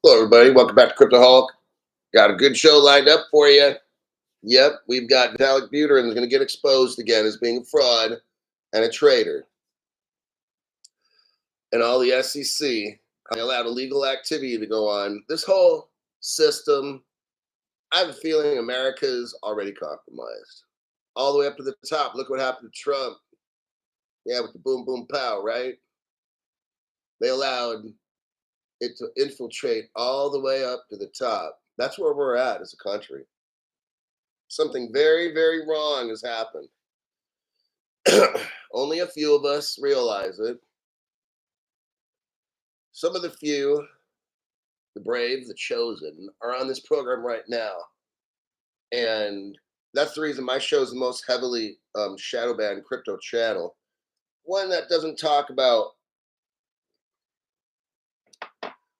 Hello, everybody. Welcome back to Crypto Hulk. Got a good show lined up for you. Yep, we've got Vitalik Buterin is going to get exposed again as being a fraud and a traitor. And all the SEC, they allowed illegal activity to go on. This whole system, I have a feeling America's already compromised. All the way up to the top. Look what happened to Trump. Yeah, with the boom, boom, pow, right? They allowed it to infiltrate all the way up to the top. That's where we're at as a country. Something very, very wrong has happened. Only a few of us realize it. Some of the few, the brave, the chosen, are on this program right now. And that's the reason my show is the most heavily shadow banned crypto channel. One that doesn't talk about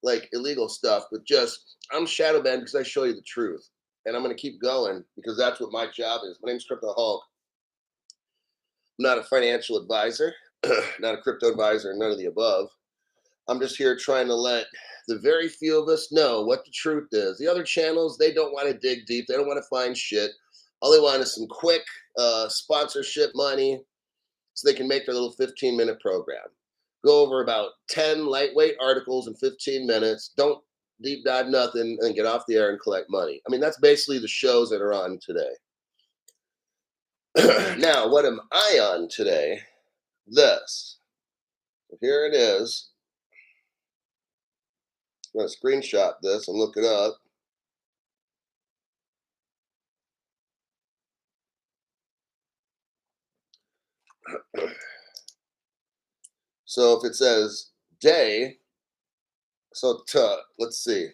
like illegal stuff, but just I'm shadow banned because I show you the truth. And I'm going to keep going because that's what my job is. My name's Crypto Hulk. I'm not a financial advisor, not a crypto advisor, none of the above. I'm just here trying to let the very few of us know what the truth is. The other channels, they don't want to dig deep. They don't want to find shit. All they want is some quick sponsorship money so they can make their little 15-minute program. Go over about 10 lightweight articles in 15 minutes. Don't deep dive nothing and get off the air and collect money. I mean, that's basically the shows that are on today. Now, what am I on today? This. Here it is. I'm going to screenshot this and look it up. So if it says day, so let's see.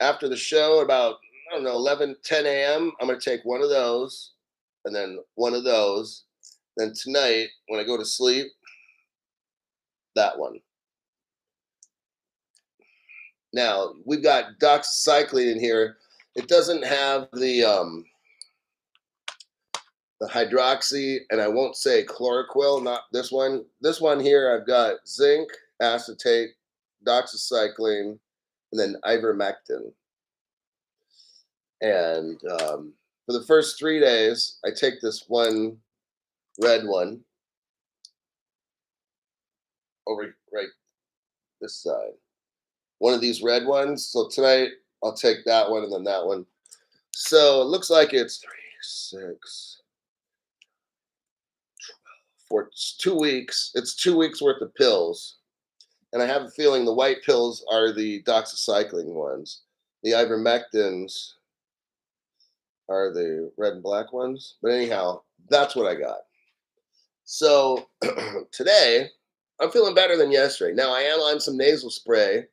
After the show, about, I don't know, 11, 10 a.m., I'm going to take one of those and then one of those. Then tonight, when I go to sleep, that one. Now, we've got doxycycline in here. It doesn't have the hydroxy, and I won't say chloroquine, not this one. This one here, I've got zinc, acetate, doxycycline, and then ivermectin. And for the first 3 days, I take this one red one over right this side. One of these red ones. So tonight, I'll take that one and then that one. So it looks like it's 3, 6, 4, 2 weeks. It's 2 weeks worth of pills. And I have a feeling the white pills are the doxycycline ones. The ivermectins are the red and black ones. But anyhow, that's what I got. So today, I'm feeling better than yesterday. Now, I am on some nasal spray.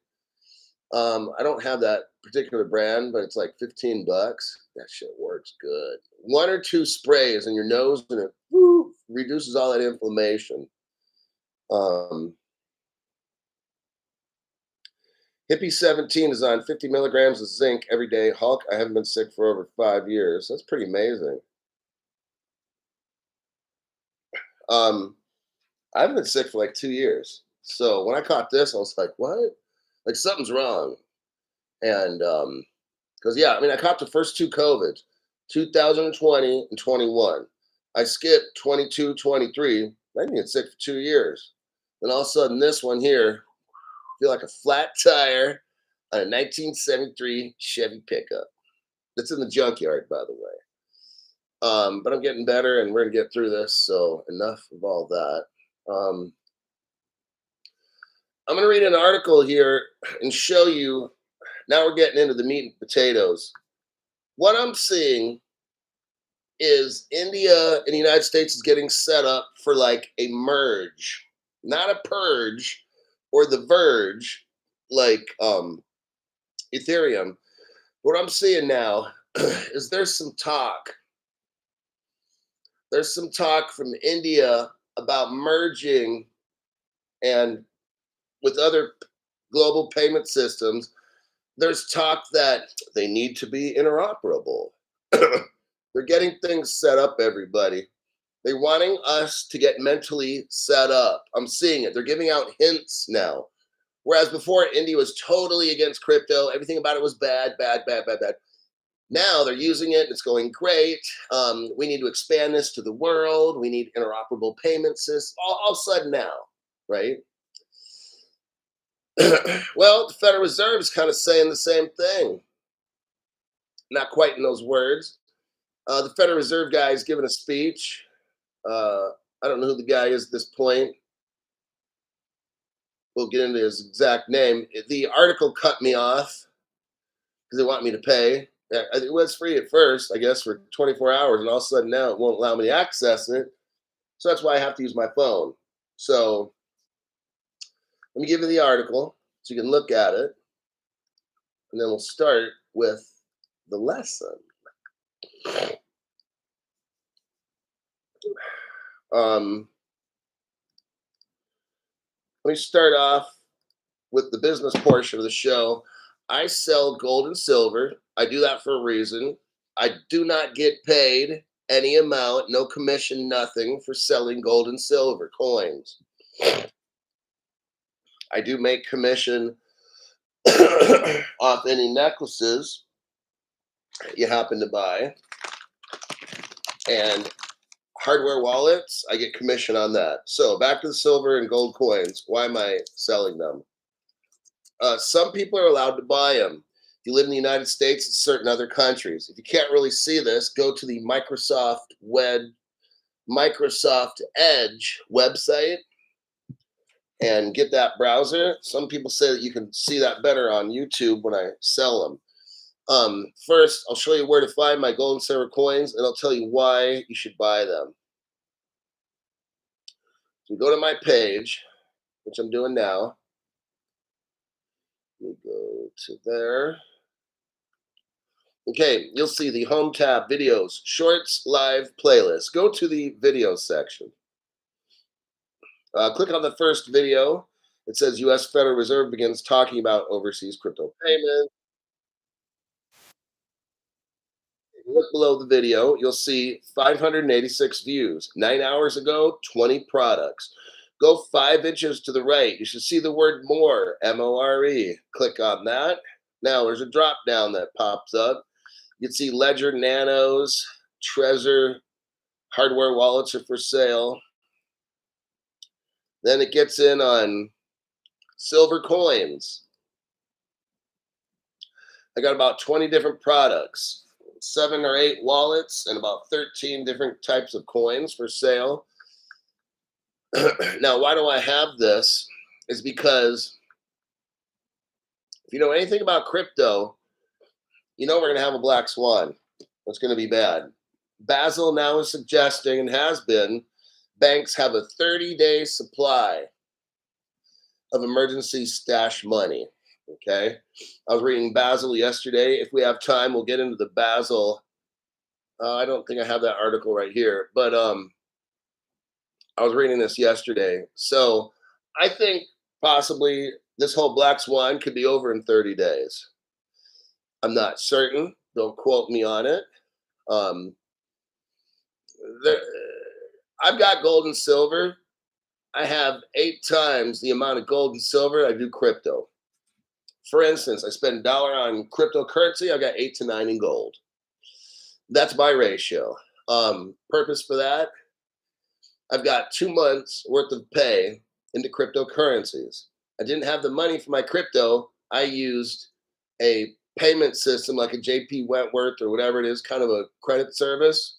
I don't have that particular brand, but it's like $15. That shit works good. 1 or 2 sprays in your nose and it reduces all that inflammation. Hippie 17 is on 50 milligrams of zinc every day. Hulk, I haven't been sick for over 5 years. That's pretty amazing. I haven't been sick for like 2 years. So when I caught this, I was like, what? Like something's wrong. And because yeah, I mean, I caught the first 2 COVID, 2020 and 21. I skipped 22, 23. I didn't get sick for 2 years. Then all of a sudden, this one here, feel like a flat tire on a 1973 Chevy pickup. That's in the junkyard, by the way. But I'm getting better, and we're gonna get through this. So enough of all that. I'm gonna read an article here and show you. Now we're getting into the meat and potatoes. What I'm seeing is India and the United States is getting set up for like a merge, not a purge or the verge like Ethereum. What I'm seeing now is there's some talk. There's some talk from India about merging and with other global payment systems. There's talk that they need to be interoperable. They're getting things set up, everybody. They're wanting us to get mentally set up. I'm seeing it. They're giving out hints now. Whereas before, India was totally against crypto. Everything about it was bad, bad, bad, bad, bad. Now they're using it and it's going great. We need to expand this to the world. We need interoperable payment systems. All of a sudden now, right? Well, the Federal Reserve is kind of saying the same thing. Not quite in those words. The Federal Reserve guy is giving a speech. I don't know who the guy is at this point. We'll get into his exact name. The article cut me off because they want me to pay. It was free at first, I guess, for 24 hours, and all of a sudden now it won't allow me to access it. So that's why I have to use my phone. So let me give you the article so you can look at it, and then we'll start with the lesson. Let me start off with the business portion of the show. I sell gold and silver. I do that for a reason. I do not get paid any amount, no commission, nothing for selling gold and silver coins. I do make commission off any necklaces you happen to buy. And hardware wallets, I get commission on that. So back to the silver and gold coins. Why am I selling them? Some people are allowed to buy them. If you live in the United States and certain other countries. If you can't really see this, go to the Microsoft Edge website and get that browser. Some people say that you can see that better on YouTube when I sell them. First, I'll show you where to find my gold and silver coins, and I'll tell you why you should buy them. So go to my page, which I'm doing now. Let me go to there. Okay, you'll see the home tab, videos, shorts, live, playlist. Go to the video section. Click on the first video. It says U.S. Federal Reserve begins talking about overseas crypto payments. Look below the video, you'll see 586 views. 9 hours ago, 20 products. Go 5 inches to the right. You should see the word more, M-O-R-E. Click on that. Now there's a drop down that pops up. You can see Ledger Nanos, Trezor, hardware wallets are for sale. Then it gets in on silver coins. I got about 20 different products, 7 or 8 wallets, and about 13 different types of coins for sale. Now, why do I have this? Is because if you know anything about crypto, you know we're going to have a black swan. It's going to be bad. Basel now is suggesting, and has been, banks have a 30-day supply of emergency stash money. Okay, I was reading Basel yesterday. If we have time, we'll get into the Basel. I don't think I have that article right here, but I was reading this yesterday. So I think possibly this whole black swan could be over in 30 days. I'm not certain. Don't quote me on it. I've got gold and silver. I have 8 times the amount of gold and silver I do crypto. For instance, I spend $1 on cryptocurrency. I got 8 to 9 in gold. That's my ratio. Purpose for that, I've got 2 months worth of pay into cryptocurrencies. I didn't have the money for my crypto. I used a payment system like a JP Wentworth or whatever it is, kind of a credit service.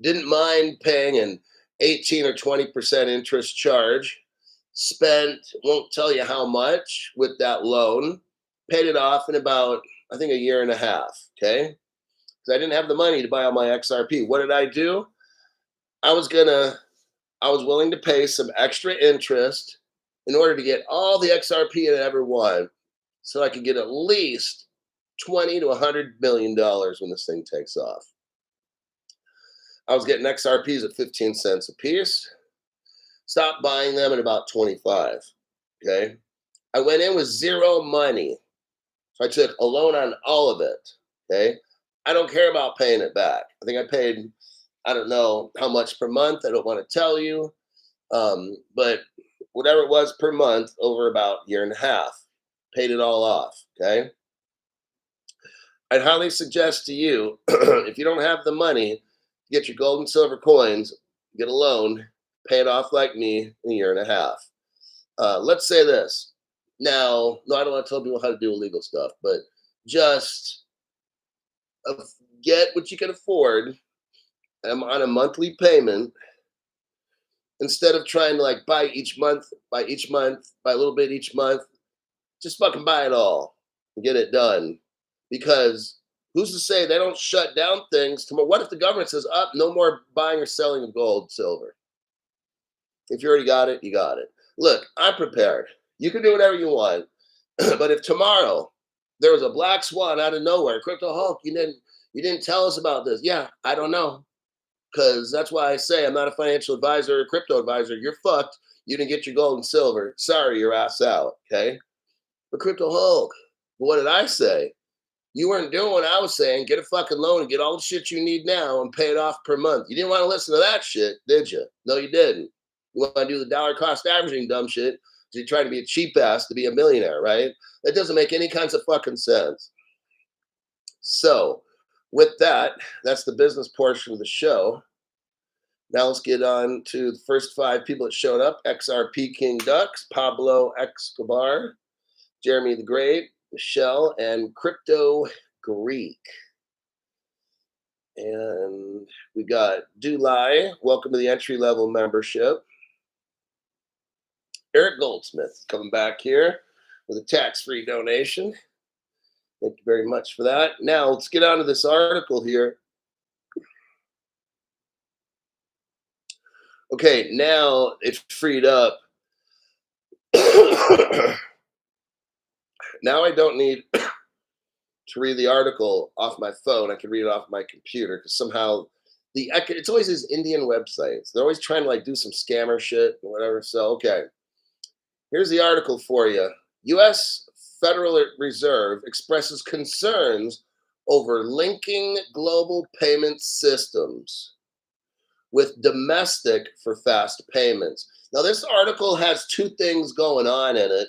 Didn't mind paying an 18 or 20% interest charge. Spent, won't tell you how much with that loan. Paid it off in about, I think, a year and a half. Okay. Because I didn't have the money to buy all my XRP. What did I do? I was willing to pay some extra interest in order to get all the XRP I ever want, so I could get at least $20 to $100 million when this thing takes off. I was getting XRPs at 15 cents a piece. Stopped buying them at about 25. Okay. I went in with zero money. So I took a loan on all of it. Okay. I don't care about paying it back. I think I paid, I don't know how much per month. I don't want to tell you. But whatever it was per month over about a year and a half. Paid it all off. Okay. I'd highly suggest to you, if you don't have the money, get your gold and silver coins, get a loan, pay it off like me in a year and a half. Let's say this. Now, no, I don't want to tell people how to do illegal stuff, but just get what you can afford on a monthly payment instead of trying to like buy each month, buy a little bit each month. Just fucking buy it all and get it done. Because who's to say they don't shut down things tomorrow? What if the government says, up, no more buying or selling of gold, silver? If you already got it, you got it. Look, I'm prepared. You can do whatever you want. But if tomorrow there was a black swan out of nowhere, Crypto Hulk, you didn't tell us about this. Yeah, I don't know. Because that's why I say I'm not a financial advisor or crypto advisor. You're fucked. You didn't get your gold and silver. Sorry, your ass out. Okay. But Crypto Hulk, what did I say? You weren't doing what I was saying. Get a fucking loan and get all the shit you need now and pay it off per month. You didn't want to listen to that shit, did you? No, you didn't. You want to do the dollar cost averaging dumb shit because you're trying to be a cheap ass to be a millionaire, right? That doesn't make any kinds of fucking sense. So, with that, that's the business portion of the show. Now let's get on to the first 5 people that showed up. XRP King Ducks, Pablo Escobar, Jeremy the Great, Michelle, and Crypto Greek. And we got Dulai. Welcome to the entry-level membership. Eric Goldsmith coming back here with a tax-free donation. Thank you very much for that. Now let's get on to this article here. Okay, now it's freed up. Now I don't need to read the article off my phone. I can read it off my computer because somehow it's always these Indian websites. They're always trying to like do some scammer shit or whatever. So, okay. Here's the article for you. U.S. Federal Reserve expresses concerns over linking global payment systems with domestic for fast payments. Now, this article has 2 things going on in it.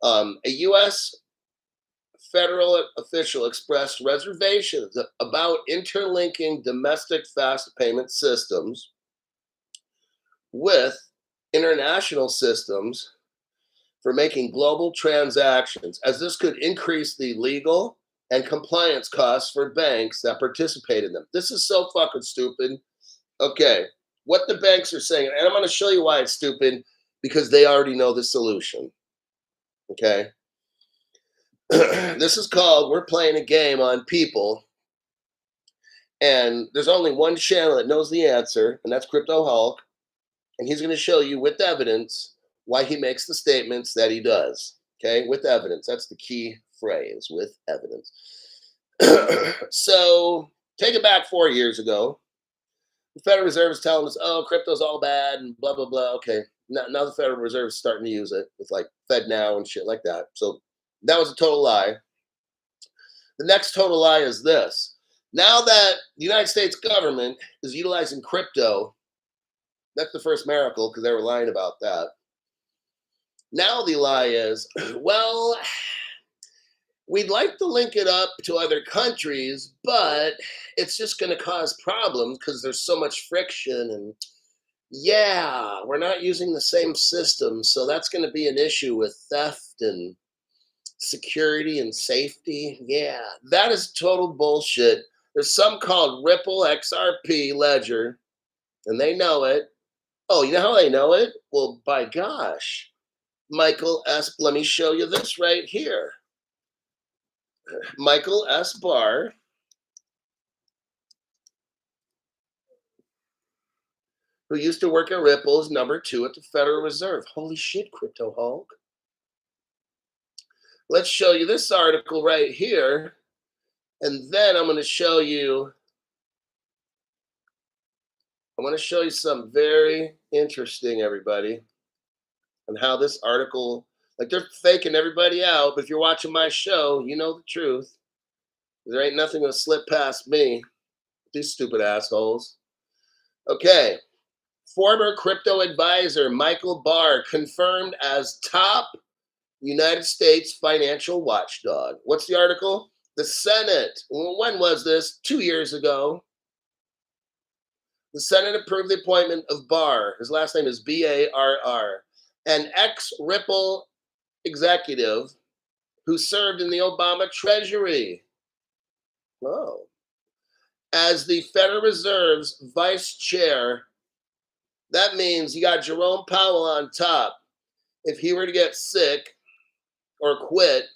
A U.S. federal official expressed reservations about interlinking domestic fast payment systems with international systems for making global transactions, as this could increase the legal and compliance costs for banks that participate in them. This is so fucking stupid. Okay, what the banks are saying, and I'm going to show you why it's stupid, because they already know the solution. Okay? This is called We're Playing a Game on People, and there's only one channel that knows the answer, and that's Crypto Hulk, and he's going to show you with evidence why he makes the statements that he does. Okay, with evidence. That's the key phrase, with evidence. So take it back 4 years ago. The Federal Reserve is telling us, oh, crypto's all bad and blah, blah, blah. Okay, now the Federal Reserve is starting to use it with like FedNow and shit like that. So that was a total lie. The next total lie is this. Now that the United States government is utilizing crypto, that's the first miracle because they were lying about that. Now the lie is, well, we'd like to link it up to other countries, but it's just going to cause problems because there's so much friction. And yeah, we're not using the same system. So that's going to be an issue with theft and security and safety. Yeah, that is total bullshit. There's some called Ripple XRP Ledger, and they know it. Oh, you know how they know it? Well, by gosh. Michael S. Let me show you this right here. Michael S. Barr, who used to work at Ripple, is number 2 at the Federal Reserve. Holy shit, Crypto Hulk. Let's show you this article right here. And then I'm going to show you something very interesting, everybody, and how this article, like they're faking everybody out, but if you're watching my show, you know the truth. There ain't nothing going to slip past me. These stupid assholes. Okay. Former crypto advisor Michael Barr confirmed as top United States financial watchdog. What's the article? The Senate. When was this? 2 years ago. The Senate approved the appointment of Barr. His last name is Barr, an ex-Ripple executive who served in the Obama Treasury. Oh. As the Federal Reserve's vice chair. That means you got Jerome Powell on top. If he were to get sick or quit,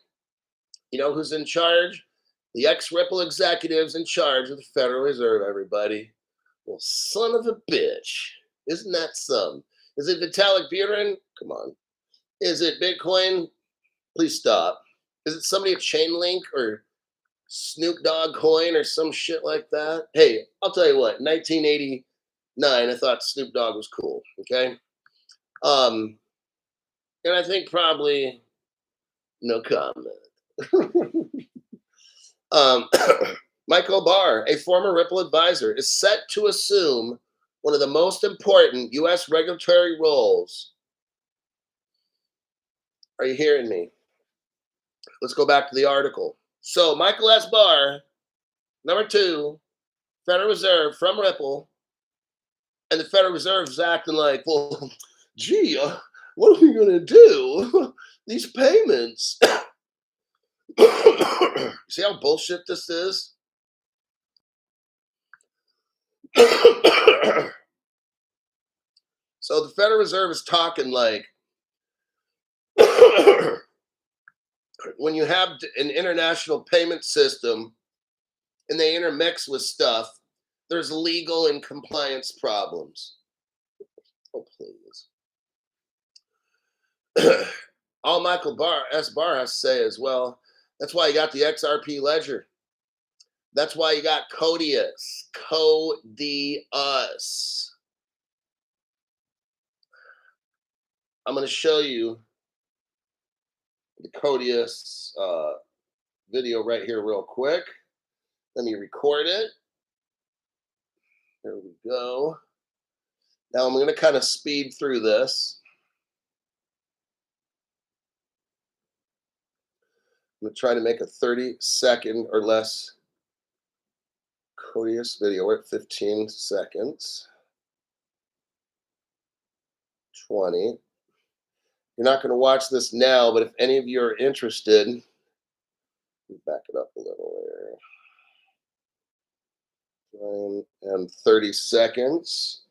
you know who's in charge? The ex-Ripple executives in charge of the Federal Reserve, everybody. Well, son of a bitch. Isn't that some? Is it Vitalik Buterin? Come on. Is it Bitcoin? Please stop. Is it somebody at Chainlink or Snoop Dogg coin or some shit like that? Hey, I'll tell you what, 1989, I thought Snoop Dogg was cool, okay? And I think probably no comment. Michael Barr, a former Ripple advisor, is set to assume one of the most important U.S. regulatory roles. Are you hearing me? Let's go back to the article. So Michael S. Barr, number 2, Federal Reserve from Ripple, and the Federal Reserve is acting like, well, gee, what are we going to do? These payments. See how bullshit this is? So the Federal Reserve is talking like when you have an international payment system and they intermix with stuff, there's legal and compliance problems. Oh, please. All Michael S. Barr has to say is, well, that's why you got the XRP ledger. That's why you got Codius. Codius. I'm going to show you the Codius video right here real quick. Let me record it. There we go. Now I'm going to kind of speed through this. I'm going to try to make a 30-second or less Codius video. We're at 15 seconds. 20. You're not going to watch this now, but if any of you are interested, back it up a little there. And 30 seconds.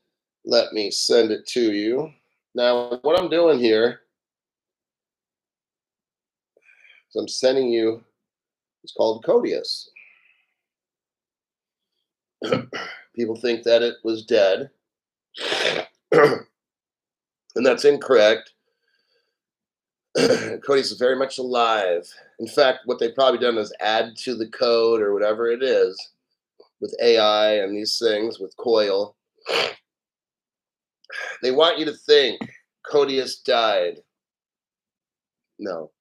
Let me send it to you. Now, what I'm doing here is I'm sending you, it's called Codius. People think that it was dead. And that's incorrect. Codius is very much alive. In fact, what they've probably done is add to the code or whatever it is with AI and these things with Coil. They want you to think Codius died. No.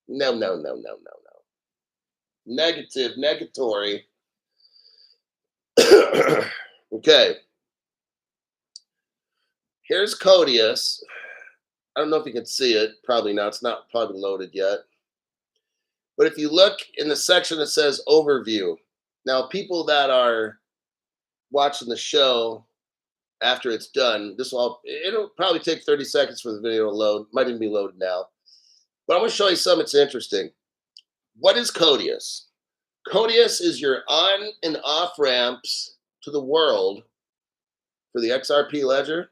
No, no, no, no, no, no. Negative, negatory. Okay. Here's Codius. I don't know if you can see it. Probably not. It's not probably loaded yet. But if you look in the section that says overview, now people that are watching the show after it's done, it'll probably take 30 seconds for the video to load. Might even be loaded now. But I'm going to show you something that's interesting. What is Codius? Codius is your on and off ramps to the world for the XRP ledger.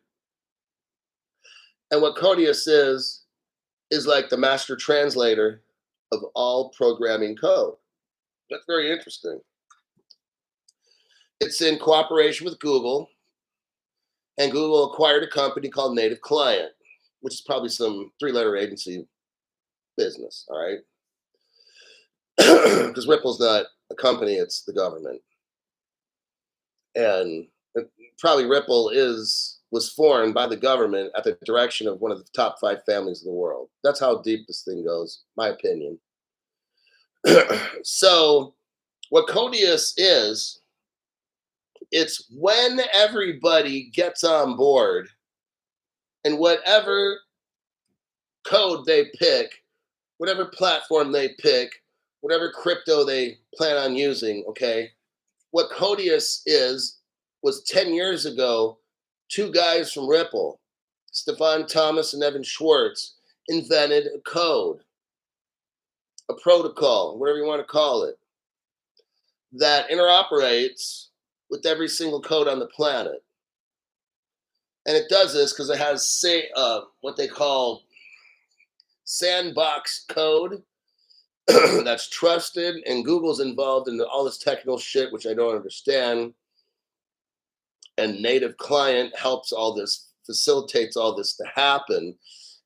And what Codius is like the master translator of all programming code. That's very interesting. It's in cooperation with Google, and Google acquired a company called Native Client, which is probably some 3-letter agency business, all right? Because Ripple's not a company, it's the government. And probably Ripple was formed by the government at the direction of one of the top 5 families in the world. That's how deep this thing goes, my opinion. So what Codius is It's when everybody gets on board and whatever code they pick, whatever platform they pick, whatever crypto they plan on using, okay? What Codius was 10 years ago, two guys from Ripple, Stefan Thomas and Evan Schwartz, invented a code, a protocol, whatever you want to call it, that interoperates with every single code on the planet. And it does this because it has what they call sandbox code that's trusted, and Google's involved in all this technical shit, which I don't understand. And native client helps all this, facilitates all this to happen.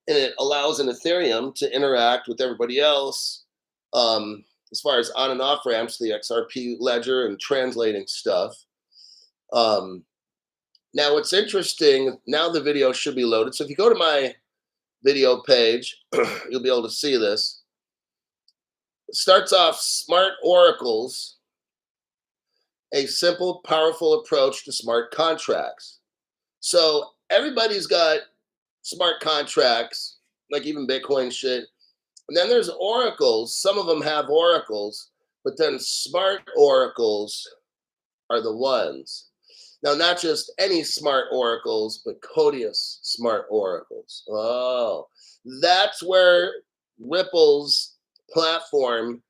And it allows an Ethereum to interact with everybody else as far as on and off ramps, the XRP ledger and translating stuff. Now, what's interesting, now the video should be loaded. So if you go to my video page, you'll be able to see this. It starts off smart oracles, a simple, powerful approach to smart contracts. So everybody's got smart contracts, like even Bitcoin shit. And then there's oracles. Some of them have oracles, but then smart oracles are the ones. Now, not just any smart oracles, but Codius smart oracles. Oh, that's where Ripple's platform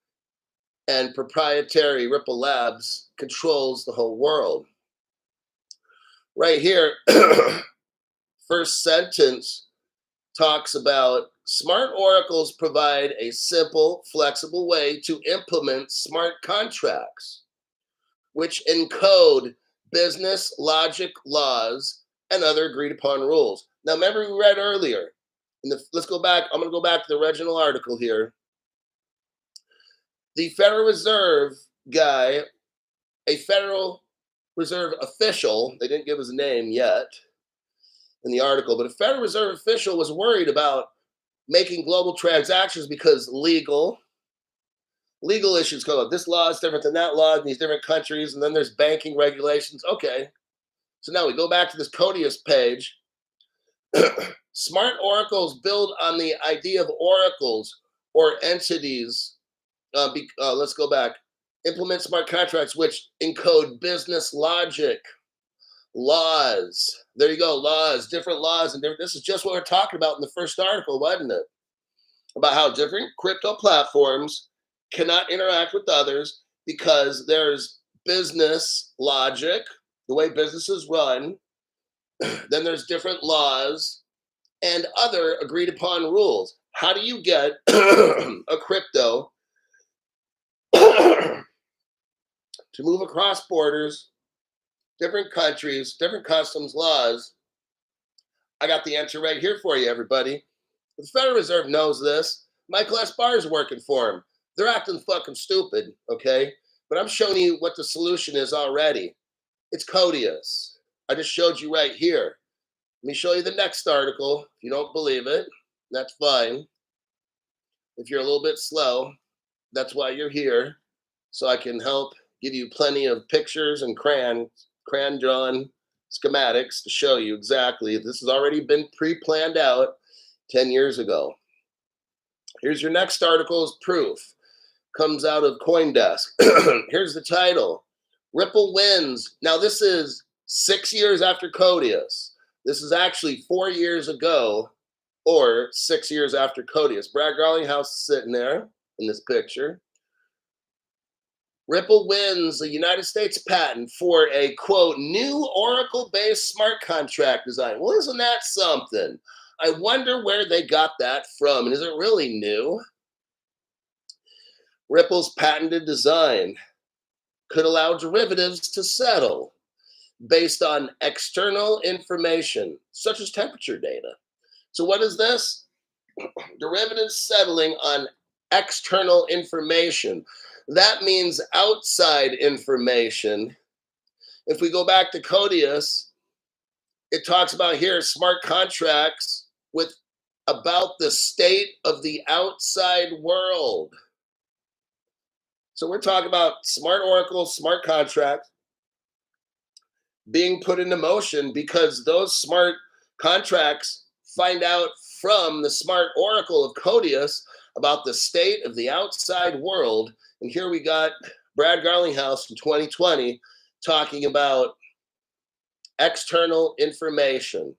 and proprietary Ripple Labs controls the whole world. Right here, first sentence talks about smart oracles provide a simple, flexible way to implement smart contracts, which encode business logic, laws, and other agreed upon rules. Now, remember we read earlier, let's go back. I'm going to go back to the original article here. The Federal Reserve guy, a Federal Reserve official, they didn't give his name yet in the article, but a Federal Reserve official was worried about making global transactions because legal issues come up. This law is different than that law in these different countries, and then there's banking regulations. Okay, so now we go back to this Codius page. Smart oracles build on the idea of oracles or entities. Let's go back. Implement smart contracts which encode business logic, laws. There you go, laws, different laws, and this is just what we're talking about in the first article, wasn't it? About how different crypto platforms cannot interact with others because there's business logic, the way businesses run. Then there's different laws and other agreed upon rules. How do you get a crypto to move across borders, different countries, different customs laws? I got the answer right here for you, everybody. The Federal Reserve knows this. Michael S. Barr is working for him. They're acting fucking stupid, okay? But I'm showing you what the solution is already. It's Codius. I just showed you right here. Let me show you the next article. If you don't believe it, that's fine. If you're a little bit slow, that's why you're here. So I can help give you plenty of pictures and crayon-drawn schematics to show you exactly. This has already been pre-planned out 10 years ago. Here's your next article's proof. Comes out of CoinDesk. Here's the title. Ripple wins. Now, this is 6 years after Codius. This is actually 4 years ago or 6 years after Codius. Brad Garlinghouse is sitting there in this picture. Ripple wins the United States patent for a, quote, new Oracle-based smart contract design. Well, isn't that something? I wonder where they got that from. And is it really new? Ripple's patented design could allow derivatives to settle based on external information, such as temperature data. So what is this? Derivatives settling on external information. That means outside information. If we go back to Codius, it talks about here smart contracts with about the state of the outside world. So we're talking about smart oracles, smart contracts being put into motion because those smart contracts find out from the smart oracle of Codius about the state of the outside world. And here we got Brad Garlinghouse in 2020 talking about external information,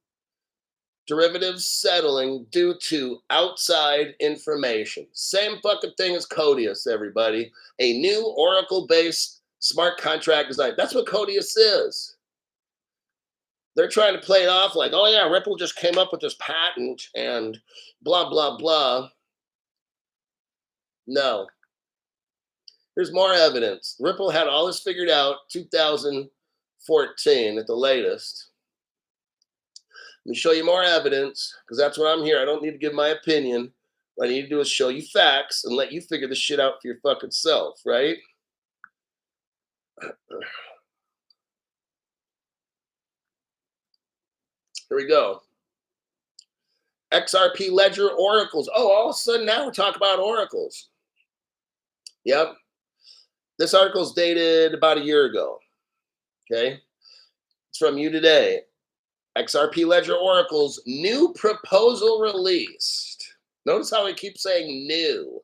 derivatives settling due to outside information. Same fucking thing as Codius, everybody. A new oracle-based smart contract design. That's what Codius is. They're trying to play it off like, oh yeah, Ripple just came up with this patent and blah, blah, blah. No. Here's more evidence. Ripple had all this figured out 2014 at the latest. Let me show you more evidence because that's what I'm here. I don't need to give my opinion. What I need to do is show you facts and let you figure this shit out for your fucking self, right? Here we go. XRP Ledger oracles. Oh, all of a sudden now we're talking about oracles. Yep. This article is dated about a year ago. Okay. It's from You Today. XRP Ledger oracles new proposal released. Notice how I keep saying new.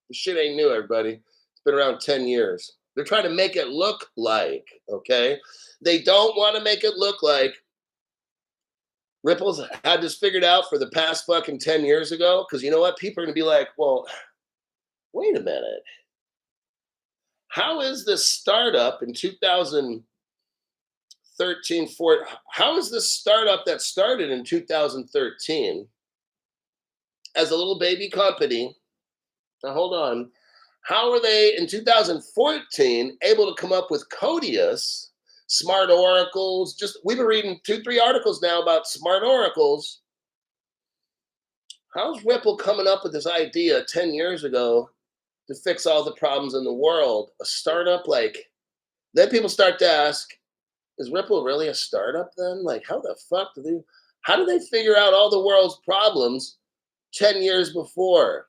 This shit ain't new, everybody. It's been around 10 years. They're trying to make it look like, okay? They don't want to make it look like Ripple's had this figured out for the past fucking 10 years ago. Because you know what? People are going to be like, well, wait a minute. How is this startup in 2013, how is this startup that started in 2013 as a little baby company? Now, hold on. How are they in 2014 able to come up with Codius, smart oracles? We've been reading 2-3 articles now about smart oracles. How's Ripple coming up with this idea 10 years ago to fix all the problems in the world? A startup, like, then people start to ask, is Ripple really a startup then? Like, how the fuck how do they figure out all the world's problems 10 years before?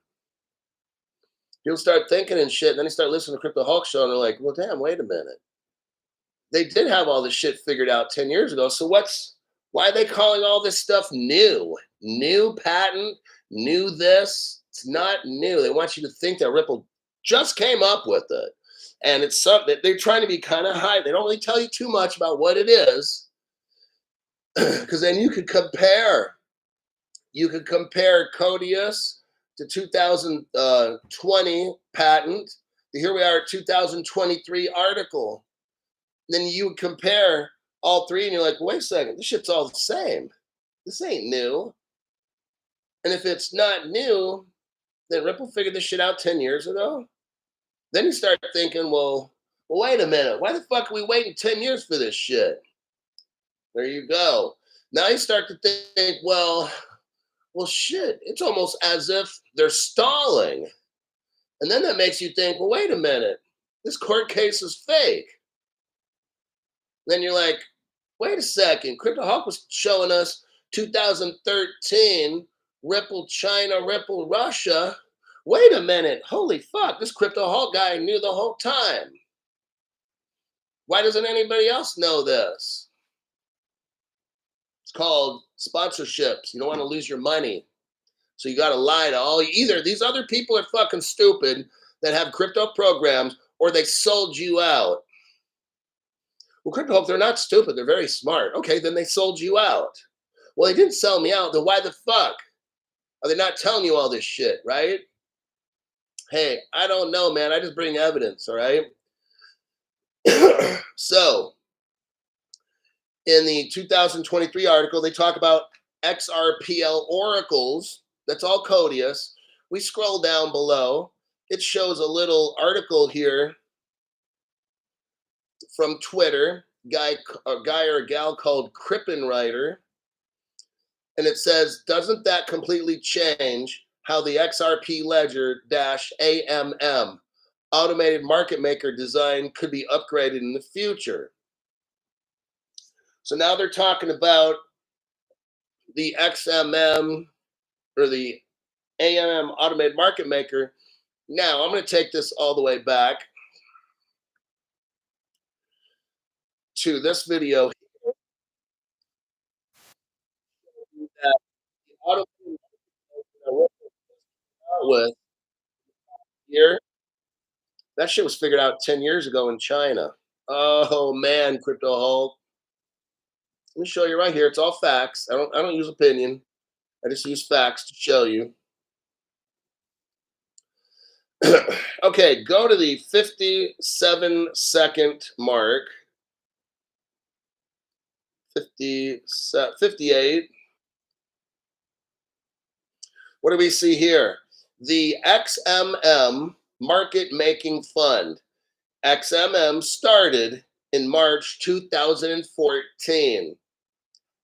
People start thinking and shit, and then they start listening to Crypto Hulk Show, and they're like, well, damn, wait a minute. They did have all this shit figured out 10 years ago, so why are they calling all this stuff new? New patent, new this? It's not new. They want you to think that Ripple just came up with it. And it's something that they're trying to be kind of high. They don't really tell you too much about what it is, because then you could compare. You could compare Codius to 2020 patent. Here we are at 2023 article. Then you would compare all three, and you're like, wait a second, this shit's all the same. This ain't new. And if it's not new, then Ripple figured this shit out 10 years ago. Then you start thinking, well, wait a minute. Why the fuck are we waiting 10 years for this shit? There you go. Now you start to think, well, shit. It's almost as if they're stalling. And then that makes you think, well, wait a minute. This court case is fake. Then you're like, wait a second. Crypto Hawk was showing us 2013, Ripple China, Ripple Russia. Wait a minute. Holy fuck. This Crypto Hawk guy knew the whole time. Why doesn't anybody else know this? It's called sponsorships. You don't want to lose your money. So you got to lie to either these other people are fucking stupid that have crypto programs, or they sold you out. Well, Crypto Hawk, they're not stupid. They're very smart. Okay, then they sold you out. Well, they didn't sell me out. Then why the fuck are they not telling you all this shit, right? Hey, I don't know, man. I just bring evidence, all right? So, in the 2023 article, they talk about XRPL oracles. That's all Codius. We scroll down below. It shows a little article here from Twitter, a guy or a gal called Krippenreiter. And it says, doesn't that completely change how the XRP Ledger-AMM automated market maker design could be upgraded in the future? So now they're talking about the XMM or the AMM automated market maker. Now I'm going to take this all the way back to this video Auto with here, that shit was figured out 10 years ago in China. Oh man, Crypto Hulk. Let me show you right here. It's all facts. I don't use opinion. I just use facts to show you. Okay, go to the 57-second mark. 58. What do we see here? The XMM Market Making Fund. XMM started in March 2014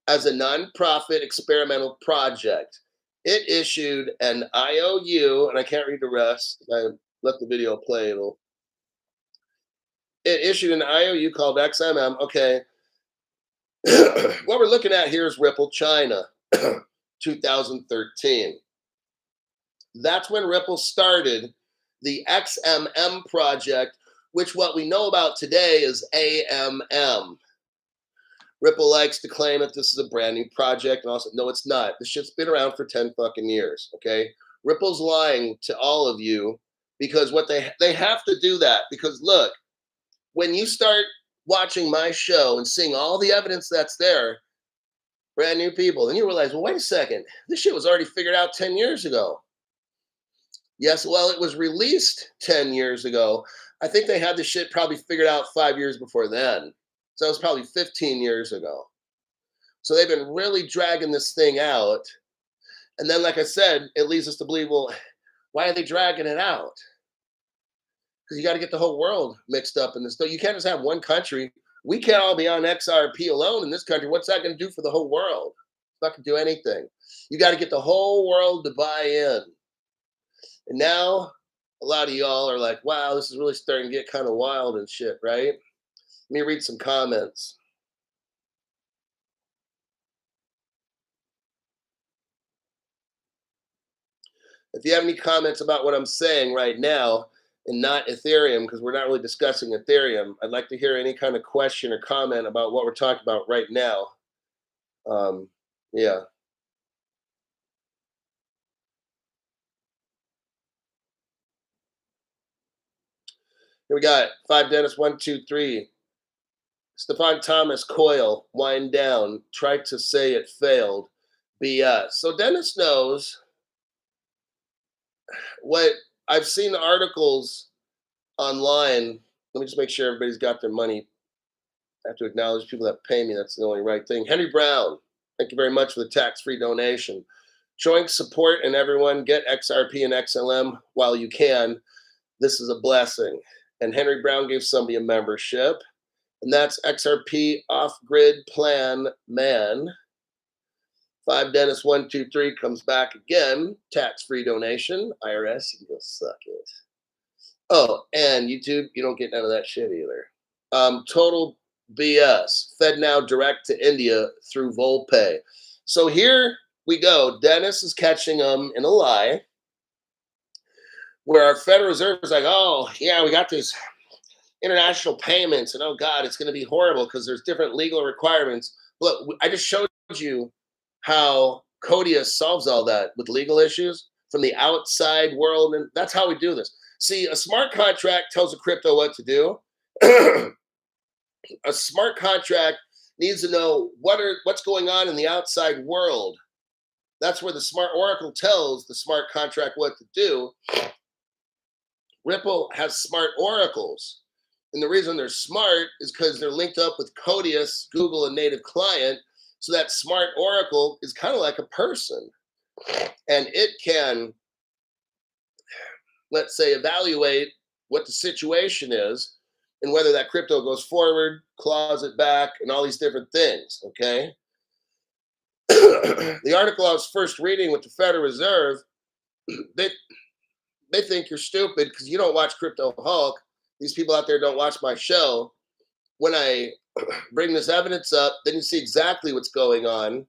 as a nonprofit experimental project. It issued an IOU, and I can't read the rest. I let the video play. It issued an IOU called XMM. Okay. What we're looking at here is Ripple China, 2013. That's when Ripple started the XMM project, which what we know about today is AMM. Ripple likes to claim that this is a brand new project, and also, no, it's not. This shit's been around for 10 fucking years, okay? Ripple's lying to all of you because what they have to do that because look, when you start watching my show and seeing all the evidence that's there, brand new people, then you realize, well, wait a second, this shit was already figured out 10 years ago. Yes, well, it was released 10 years ago. I think they had the shit probably figured out 5 years before then. So it was probably 15 years ago. So they've been really dragging this thing out. And then, like I said, it leads us to believe, well, why are they dragging it out? Because you got to get the whole world mixed up in this. So you can't just have one country. We can't all be on XRP alone in this country. What's that going to do for the whole world? It's not going to do anything. You got to get the whole world to buy in. And now a lot of y'all are like, wow, this is really starting to get kind of wild and shit, right? Let me read some comments. If you have any comments about what I'm saying right now and not Ethereum, because we're not really discussing Ethereum, I'd like to hear any kind of question or comment about what we're talking about right now. Yeah. Here we got 5 Dennis 1 2 3. Stefan Thomas Coil wind down. Tried to say it failed. BS. So Dennis knows what I've seen articles online. Let me just make sure everybody's got their money. I have to acknowledge people that pay me. That's the only right thing. Henry Brown, thank you very much for the tax-free donation. Showing support and everyone get XRP and XLM while you can. This is a blessing. And Henry Brown gave somebody a membership, and that's XRP off-grid plan man. 5 Dennis 1 2 3 comes back again. Tax-free donation. IRS, you can go suck it. Oh, and YouTube, you don't get none of that shit either. Total BS. Fed now direct to India through Volpay. So here we go. Dennis is catching them in a lie where our Federal Reserve is like, oh, yeah, we got these international payments, and oh, God, it's going to be horrible because there's different legal requirements. Look, I just showed you how Codius solves all that with legal issues from the outside world, and that's how we do this. See, a smart contract tells a crypto what to do. A smart contract needs to know what's going on in the outside world. That's where the smart oracle tells the smart contract what to do. Ripple has smart oracles. And the reason they're smart is because they're linked up with Codius, Google, and native client. So that smart oracle is kind of like a person. And it can, let's say, evaluate what the situation is and whether that crypto goes forward, claws it back, and all these different things, okay? The article I was first reading with the Federal Reserve, they think you're stupid because you don't watch Crypto Hulk. These people out there don't watch my show. When I bring this evidence up, then you see exactly what's going on.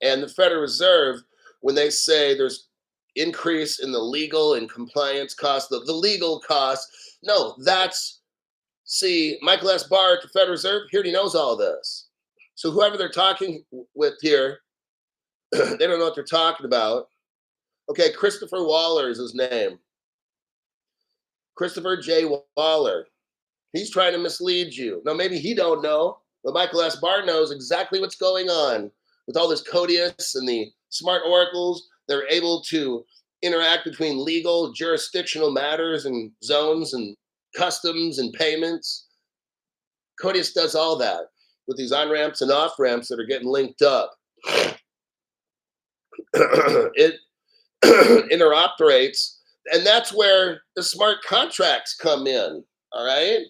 And the Federal Reserve, when they say there's increase in the legal and compliance costs, the legal costs, no, that's, see, Michael S. Barr at the Federal Reserve, he already knows all this. So whoever they're talking with here, they don't know what they're talking about. Okay, Christopher Waller is his name. Christopher J. Waller. He's trying to mislead you. Now, maybe he don't know, but Michael S. Barr knows exactly what's going on with all this Codius and the smart oracles. They're able to interact between legal, jurisdictional matters and zones and customs and payments. Codius does all that with these on-ramps and off-ramps that are getting linked up. It interoperates, and that's where the smart contracts come in, all right?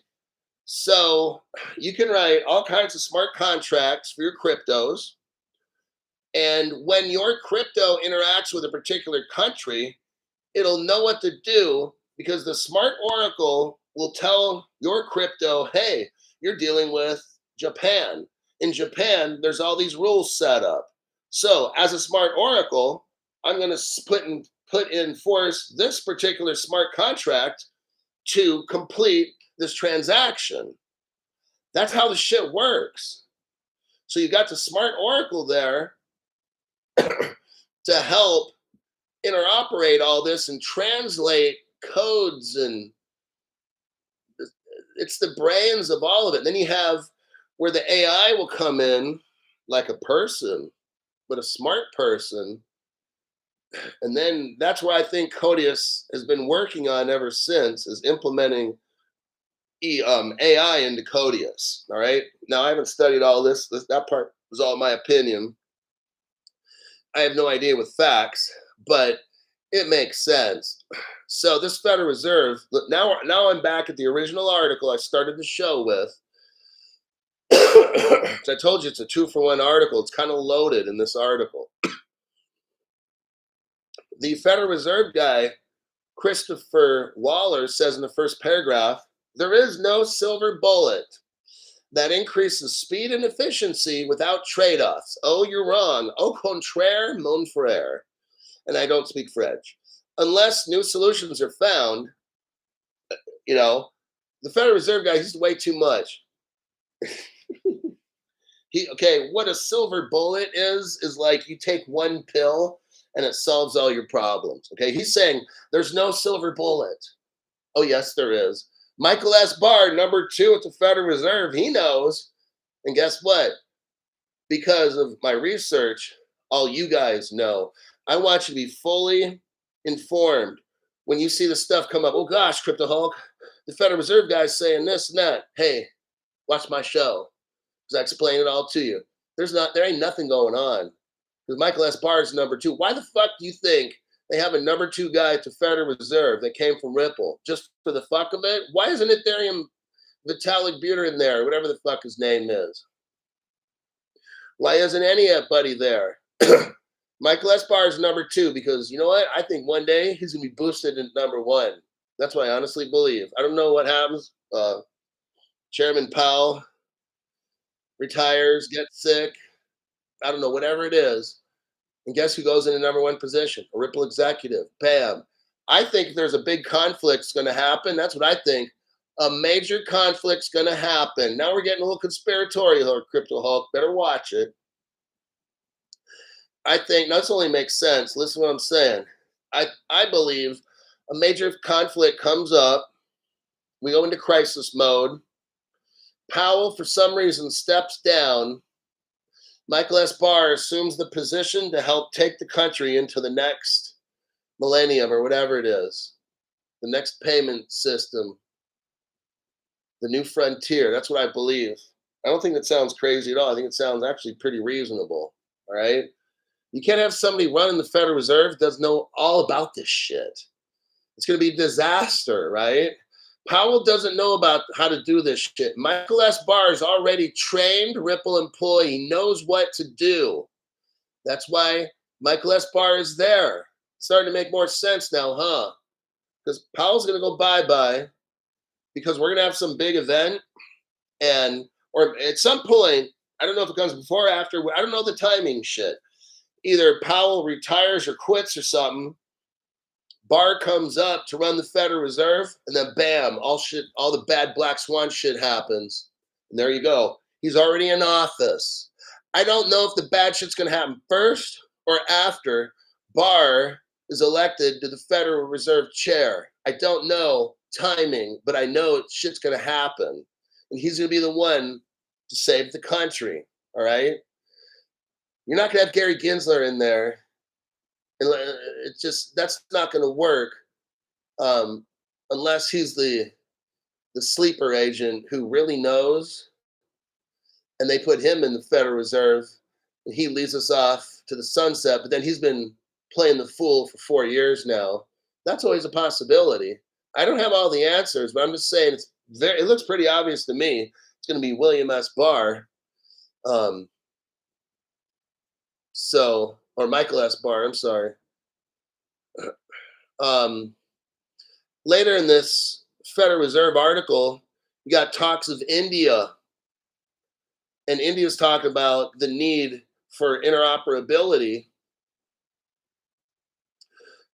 So you can write all kinds of smart contracts for your cryptos, and when your crypto interacts with a particular country, it'll know what to do because the smart oracle will tell your crypto, hey, you're dealing with Japan. In Japan, there's all these rules set up. So as a smart oracle, I'm going to put in force this particular smart contract to complete this transaction. That's how the shit works. So you got the smart oracle there to help interoperate all this and translate codes, and it's the brains of all of it. And then you have where the AI will come in like a person, but a smart person. And then that's where I think Codius has been working on ever since, is implementing AI into Codius. All right. Now I haven't studied all this. That part was all my opinion. I have no idea with facts, but it makes sense. So this Federal Reserve, now I'm back at the original article I started the show with. I told you it's a 2-for-1 article. It's kind of loaded in this article. The Federal Reserve guy, Christopher Waller, says in the first paragraph, there is no silver bullet that increases speed and efficiency without trade-offs. Oh, you're wrong. Au contraire, mon frère. And I don't speak French. Unless new solutions are found, the Federal Reserve guy, he's way too much. What a silver bullet is like you take one pill and it solves all your problems. Okay, he's saying there's no silver bullet. Oh, yes, there is. Michael S. Barr, number 2 at the Federal Reserve, he knows. And guess what? Because of my research, all you guys know. I want you to be fully informed. When you see the stuff come up, oh gosh, Crypto Hulk, the Federal Reserve guy's saying this and that. Hey, watch my show, because I explain it all to you. There ain't nothing going on. Because Michael S. Barr is number 2. Why the fuck do you think they have a number 2 guy at the Federal Reserve that came from Ripple? Just for the fuck of it? Why isn't Ethereum Vitalik Buterin there, whatever the fuck his name is? Why isn't anybody there? Michael S. Barr is number 2 because, you know what? I think one day he's going to be boosted in number 1. That's what I honestly believe. I don't know what happens. Chairman Powell retires, gets sick. I don't know, whatever it is. And guess who goes into number 1 position? A Ripple executive. Bam. I think there's a big conflict's going to happen. That's what I think. A major conflict's going to happen. Now we're getting a little conspiratorial here, Crypto Hulk. Better watch it. I think this only makes sense. Listen to what I'm saying. I believe a major conflict comes up. We go into crisis mode. Powell, for some reason, steps down. Michael S. Barr assumes the position to help take the country into the next millennium or whatever it is. The next payment system. The new frontier. That's what I believe. I don't think that sounds crazy at all. I think it sounds actually pretty reasonable. All right? You can't have somebody running the Federal Reserve that doesn't know all about this shit. It's going to be a disaster, right? Powell doesn't know about how to do this shit. Michael S. Barr is already trained Ripple employee. He knows what to do. That's why Michael S. Barr is there. It's starting to make more sense now, huh? Because Powell's going to go bye-bye because we're going to have some big event, or at some point, I don't know if it comes before or after, I don't know the timing shit. Either Powell retires or quits or something. Barr comes up to run the Federal Reserve, and then bam, all the bad black swan shit happens. And there you go. He's already in office. I don't know if the bad shit's going to happen first or after Barr is elected to the Federal Reserve chair. I don't know timing, but I know shit's going to happen. And he's going to be the one to save the country. All right. You're not going to have Gary Gensler in there. It's just, that's not going to work unless he's the sleeper agent who really knows, and they put him in the Federal Reserve, and he leads us off to the sunset. But then he's been playing the fool for 4 years now. That's always a possibility. I don't have all the answers, but I'm just saying it looks pretty obvious to me. It's going to be William S. Barr, or Michael S. Barr. I'm sorry. Later in this Federal Reserve article, you got talks of India. And India's talking about the need for interoperability.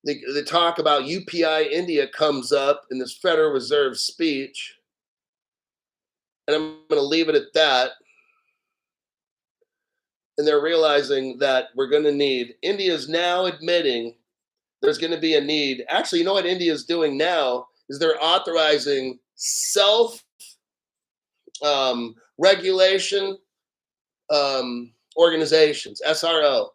They talk about UPI India comes up in this Federal Reserve speech. And I'm going to leave it at that. And they're realizing that we're going to need, India's now admitting there's going to be a need. Actually, you know what India is doing now is they're authorizing self regulation organizations, SRO.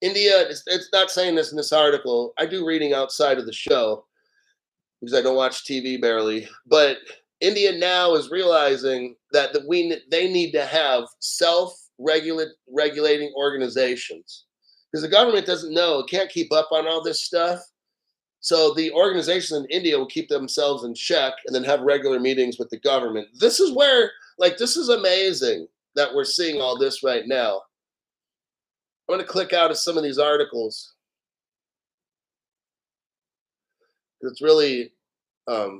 India, it's not saying this in this article. I do reading outside of the show because I don't watch TV barely. But India now is realizing that they need to have self-regulating organizations because the government doesn't know, it can't keep up on all this stuff. So the organizations in India will keep themselves in check and then have regular meetings with the government. This is where, this is amazing that we're seeing all this right now. I'm going to click out of some of these articles. It's really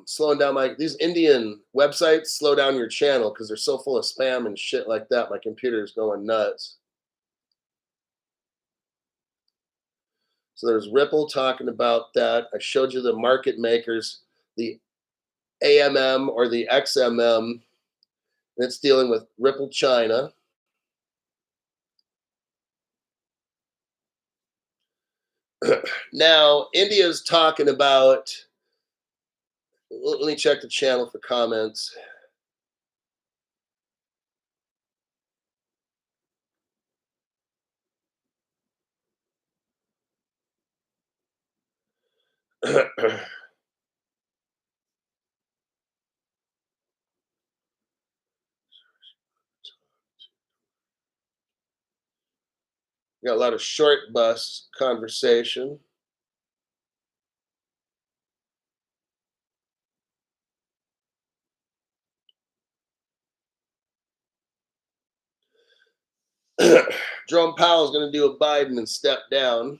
slowing down these Indian websites slow down your channel because they're so full of spam and shit like that. My computer's going nuts. So there's Ripple talking about that. I showed you the market makers, the AMM or the XMM, and it's dealing with Ripple China. Now, India's talking about, let me check the channel for comments. Got a lot of short bus conversation. Jerome Powell is going to do a Biden and step down.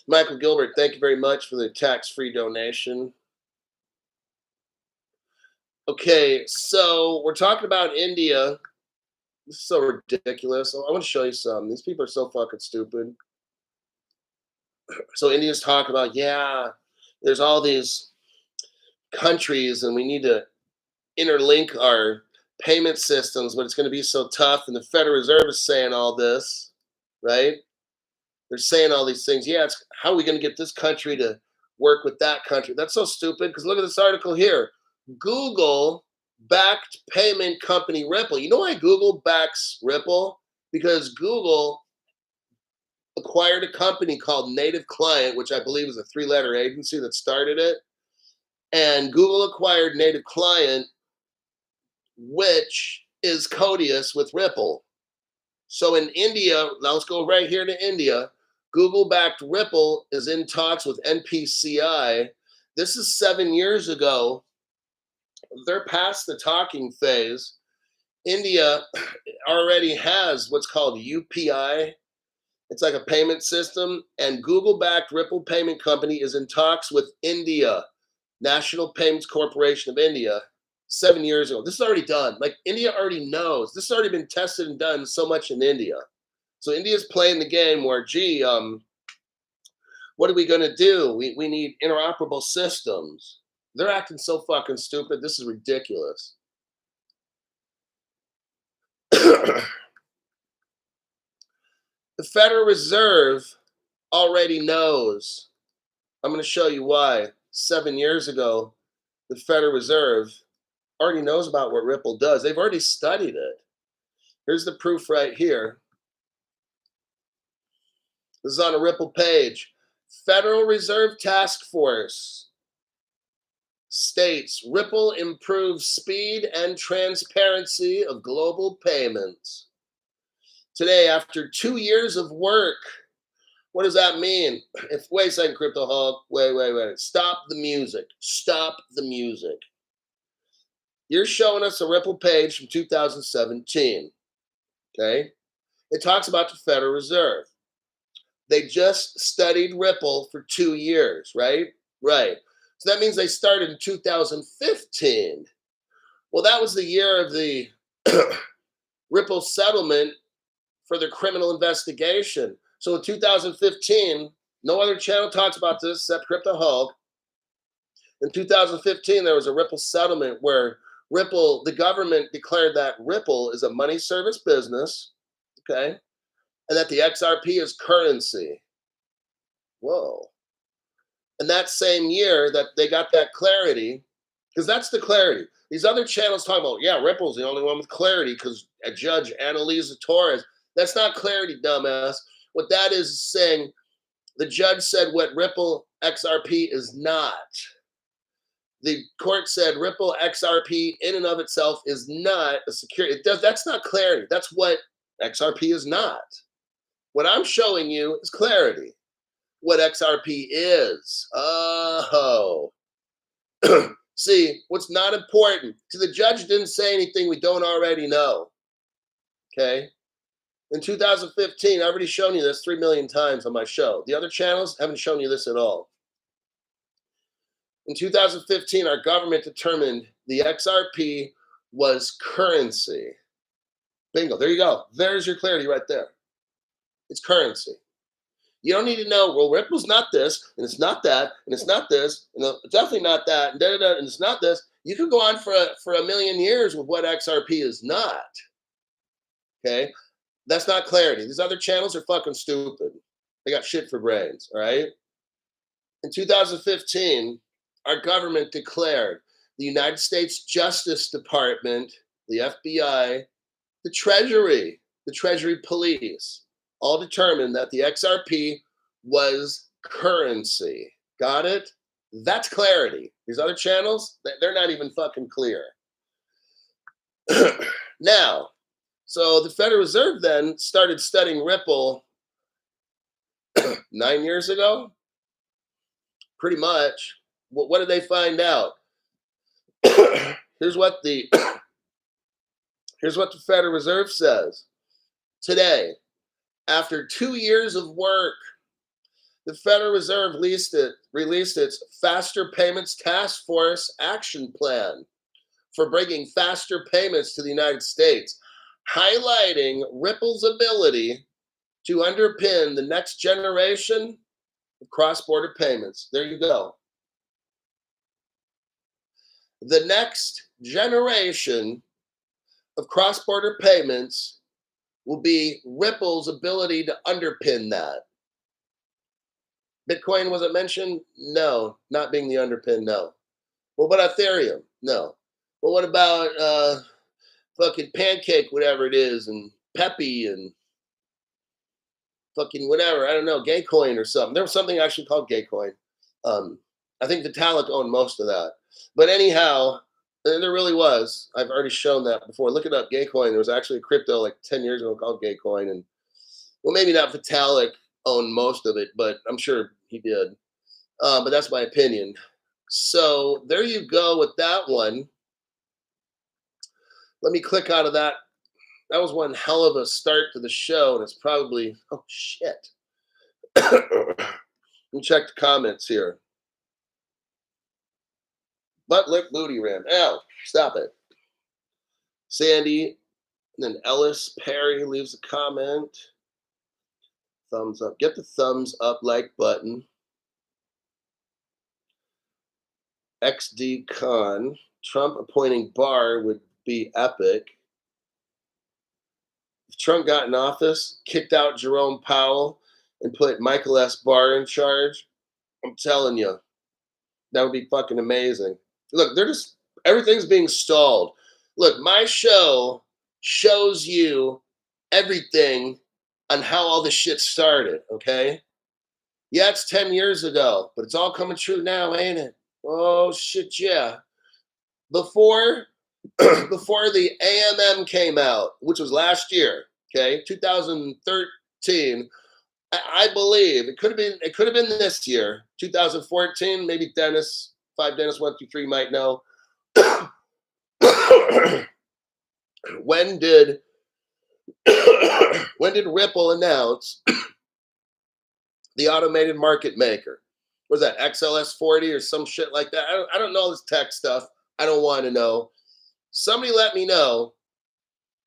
Michael Gilbert, thank you very much for the tax-free donation. Okay, so we're talking about India. This is so ridiculous. I want to show you some. These people are so fucking stupid. So India's talking about, yeah, there's all these countries and we need to interlink our payment systems, but it's going to be so tough. And the Federal Reserve is saying all this, right? They're saying all these things. Yeah, how are we going to get this country to work with that country? That's so stupid because look at this article here. Google backed payment company Ripple. You know why Google backs Ripple? Because Google acquired a company called Native Client, which I believe is a 3-letter agency that started it. And Google acquired Native Client, which is Codius with Ripple. So in India, let's go right here to India. Google-backed Ripple is in talks with NPCI. This is 7 years ago. They're past the talking phase. India already has what's called UPI. It's like a payment system. And Google-backed Ripple Payment Company is in talks with India, National Payments Corporation of India. 7 years ago. This is already done. Like India already knows. This has already been tested and done so much in India. So India's playing the game where, gee, what are we going to do? We need interoperable systems. They're acting so fucking stupid. This is ridiculous. The Federal Reserve already knows. I'm going to show you why. 7 years ago, the Federal Reserve already knows about what Ripple does. They've already studied it. Here's the proof right here. This is on a Ripple page. Federal Reserve Task Force states Ripple improves speed and transparency of global payments. Today, after 2 years of work, what does that mean? Wait a second, Crypto Hulk. Wait. Stop the music. Stop the music. You're showing us a Ripple page from 2017. Okay? It talks about the Federal Reserve. They just studied Ripple for 2 years, right? Right. So that means they started in 2015. Well, that was the year of the Ripple settlement for the criminal investigation. So in 2015, no other channel talks about this except Crypto Hulk. In 2015, there was a Ripple settlement where Ripple, the government declared that Ripple is a money service business, okay, and that the XRP is currency. Whoa. And that same year that they got that clarity, because that's the clarity. These other channels talk about, yeah, Ripple's the only one with clarity because Judge Annalisa Torres. That's not clarity, dumbass. What that is saying, the judge said what Ripple XRP is not. The court said Ripple XRP in and of itself is not a security. That's not clarity. That's what XRP is not. What I'm showing you is clarity. What XRP is. Oh. See, what's not important. See, the judge didn't say anything we don't already know. Okay? In 2015, I've already shown you this 3 million times on my show. The other channels haven't shown you this at all. In 2015, our government determined the XRP was currency. Bingo. There you go. There's your clarity right there. It's currency. You don't need to know, well, Ripple's not this, and it's not that, and it's not this, and it's definitely not that, and da-da-da, and it's not this. You could go on for a million years with what XRP is not. Okay? That's not clarity. These other channels are fucking stupid. They got shit for brains, all right? In 2015, our government declared the United States Justice Department, the FBI, the Treasury Police, all determined that the XRP was currency. Got it? That's clarity. These other channels, they're not even fucking clear. Now, so the Federal Reserve then started studying Ripple 9 years ago, pretty much. What did they find out? Here's what the Federal Reserve says. Today, after 2 years of work, the Federal Reserve released its Faster Payments Task Force Action Plan for bringing faster payments to the United States, highlighting Ripple's ability to underpin the next generation of cross-border payments. There you go. The next generation of cross-border payments will be Ripple's ability to underpin that. Bitcoin wasn't mentioned? No. Not being the underpin? No. Well, what about Ethereum? No. Well, what about fucking Pancake, whatever it is, and Peppy, and fucking whatever, I don't know, Gaycoin or something. There was something actually called Gaycoin. I think Vitalik owned most of that. But anyhow, there really was. I've already shown that before. Look it up, Gaycoin. There was actually a crypto like 10 years ago called Gaycoin. And, well, maybe not Vitalik owned most of it, but I'm sure he did. But that's my opinion. So there you go with that one. Let me click out of that. That was one hell of a start to the show, and it's probably, oh, shit. Let me check the comments here. Buterin Buterin. Ow, stop it. Sandy, and then Ellis Perry leaves a comment. Thumbs up. Get the thumbs up like button. XD Con. Trump appointing Barr would be epic. If Trump got in office, kicked out Jerome Powell, and put Michael S. Barr in charge, I'm telling you, that would be fucking amazing. Look, everything's being stalled. Look, my show shows you everything on how all this shit started, okay? Yeah, it's 10 years ago, but it's all coming true now, ain't it? Oh, shit, yeah. Before the AMM came out, which was last year, okay, 2013, I believe it could have been this year, 2014. Maybe Dennis 123 might know. when did Ripple announce the automated market maker? Was that XLS40 or some shit like that? I don't know this tech stuff. I don't want to know. Somebody let me know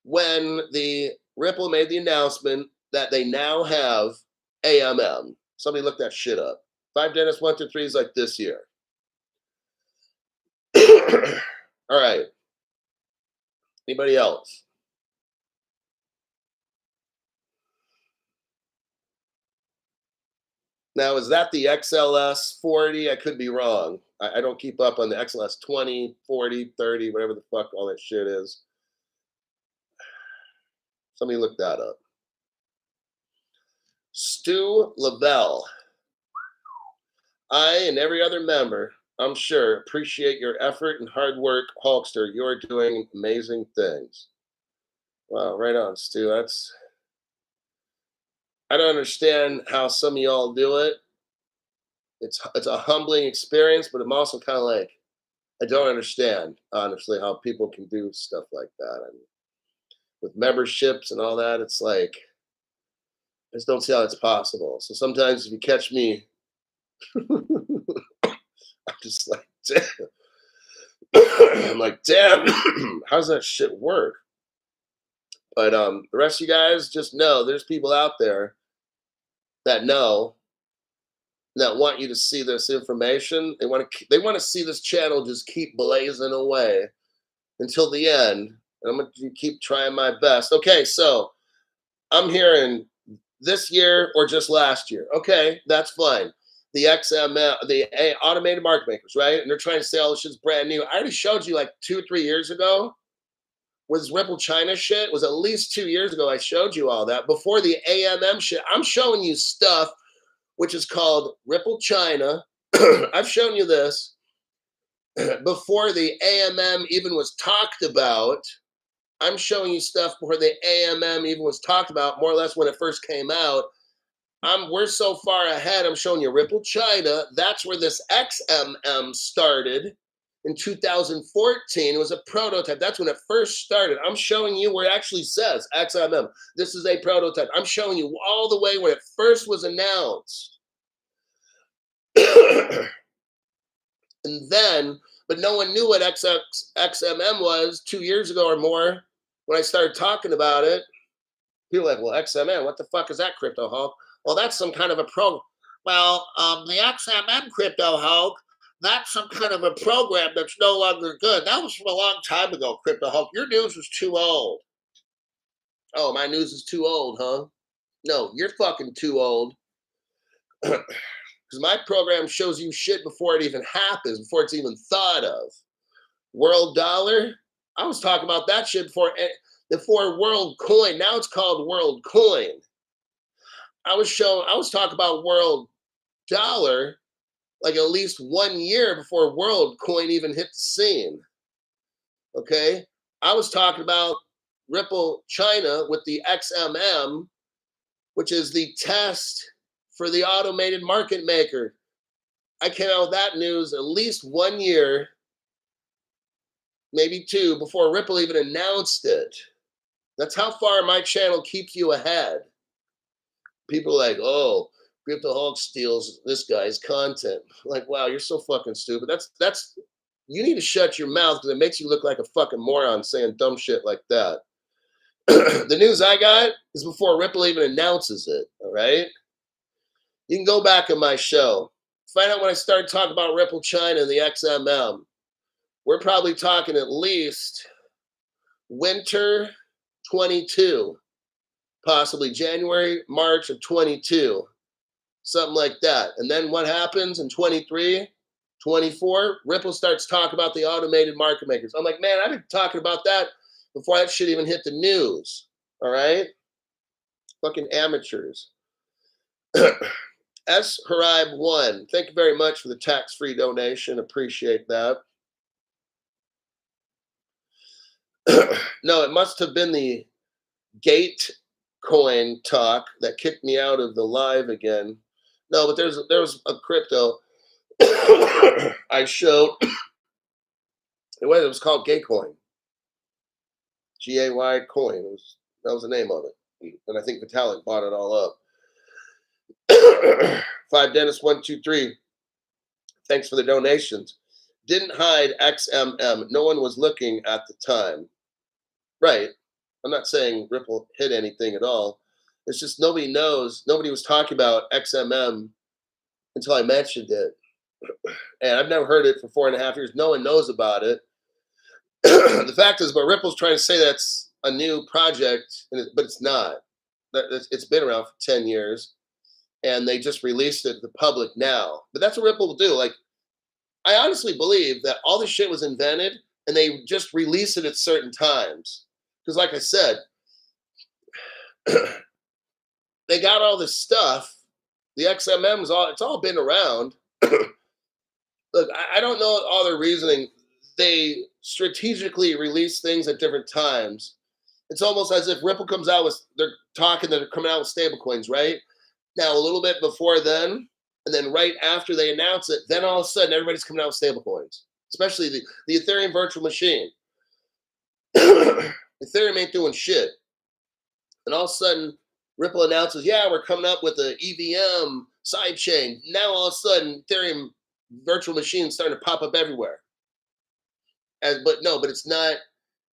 when the Ripple made the announcement that they now have AMM. Somebody look that shit up. 5 Dennis 123 is like this year. All right. Anybody else? Now, is that the XLS 40? I could be wrong. I don't keep up on the XLS 20, 40, 30, whatever the fuck all that shit is. Somebody look that up. Stu Lavelle. I and every other member, I'm sure, appreciate your effort and hard work, Hulkster. You're doing amazing things. Wow, right on, Stu. I don't understand how some of y'all do it. It's a humbling experience, but I'm also kind of like, I don't understand, honestly, how people can do stuff like that. I mean, with memberships and all that, it's like, I just don't see how it's possible. So sometimes if you catch me, I'm just like, damn. I'm like, damn, how does that shit work? But the rest of you guys just know there's people out there that know, that want you to see this information. They want to see this channel just keep blazing away until the end. And I'm going to keep trying my best. Okay, so I'm hearing this year or just last year. Okay, that's fine. The XML, the automated market makers, right? And they're trying to say all this shit's brand new. I already showed you like 2 or 3 years ago. Was Ripple China shit? Was at least 2 years ago I showed you all that. Before the AMM shit, I'm showing you stuff which is called Ripple China. I've shown you this before the AMM even was talked about. I'm showing you stuff before the AMM even was talked about, more or less when it first came out. We're so far ahead. I'm showing you Ripple China. That's where this XMM started in 2014. It was a prototype. That's when it first started. I'm showing you where it actually says XMM. This is a prototype. I'm showing you all the way where it first was announced. And then, but no one knew what XMM was 2 years ago or more when I started talking about it. People are like, well, XMM, what the fuck is that, Crypto Hulk? Well, that's some kind of a program. Well, the XMM, Crypto Hulk, that's some kind of a program that's no longer good. That was from a long time ago, Crypto Hulk. Your news was too old. Oh, my news is too old, huh? No, you're fucking too old. Because my program shows you shit before it even happens, before it's even thought of. World dollar, I was talking about that shit before World Coin. Now it's called World Coin. I was talking about World Dollar like at least 1 year before World Coin even hit the scene. Okay? I was talking about Ripple China with the XMM, which is the test for the automated market maker. I came out with that news at least 1 year, maybe 2, before Ripple even announced it. That's how far my channel keeps you ahead. People are like, oh, Crypto Hulk steals this guy's content. Like, wow, you're so fucking stupid. You need to shut your mouth because it makes you look like a fucking moron saying dumb shit like that. The news I got is before Ripple even announces it. All right. You can go back in my show. Find out when I started talking about Ripple China and the XMM. We're probably talking at least winter 22, possibly January, March of 22, something like that. And then what happens in 23, 24? Ripple starts talking about the automated market makers. I'm like, man, I've been talking about that before that shit even hit the news. All right? Fucking amateurs. S. Harib 1, thank you very much for the tax-free donation. Appreciate that. No, it must have been the Gate coin talk that kicked me out of the live again. No, but there was a crypto I showed. It was called Gay Coin. Gay coin. That was the name of it. And I think Vitalik bought it all up. 5 Dennis 123. Thanks for the donations. Didn't hide XMM. No one was looking at the time. Right. I'm not saying Ripple hid anything at all. It's just nobody knows. Nobody was talking about XMM until I mentioned it. And I've never heard it for 4.5 years. No one knows about it. The fact is, but Ripple's trying to say that's a new project, but it's not. It's been around for 10 years, and they just released it to the public now. But that's what Ripple will do. Like, I honestly believe that all this shit was invented, and they just release it at certain times. Because, like I said, they got all this stuff. The XMM's it's all been around. Look, I don't know all their reasoning. They strategically release things at different times. It's almost as if Ripple comes out with, they're talking that they're coming out with stablecoins, right? Now, a little bit before then, and then right after they announce it, then all of a sudden everybody's coming out with stablecoins, especially the Ethereum virtual machine. Ethereum ain't doing shit. And all of a sudden, Ripple announces, yeah, we're coming up with an EVM sidechain. Now, all of a sudden, Ethereum virtual machines starting to pop up everywhere. But it's not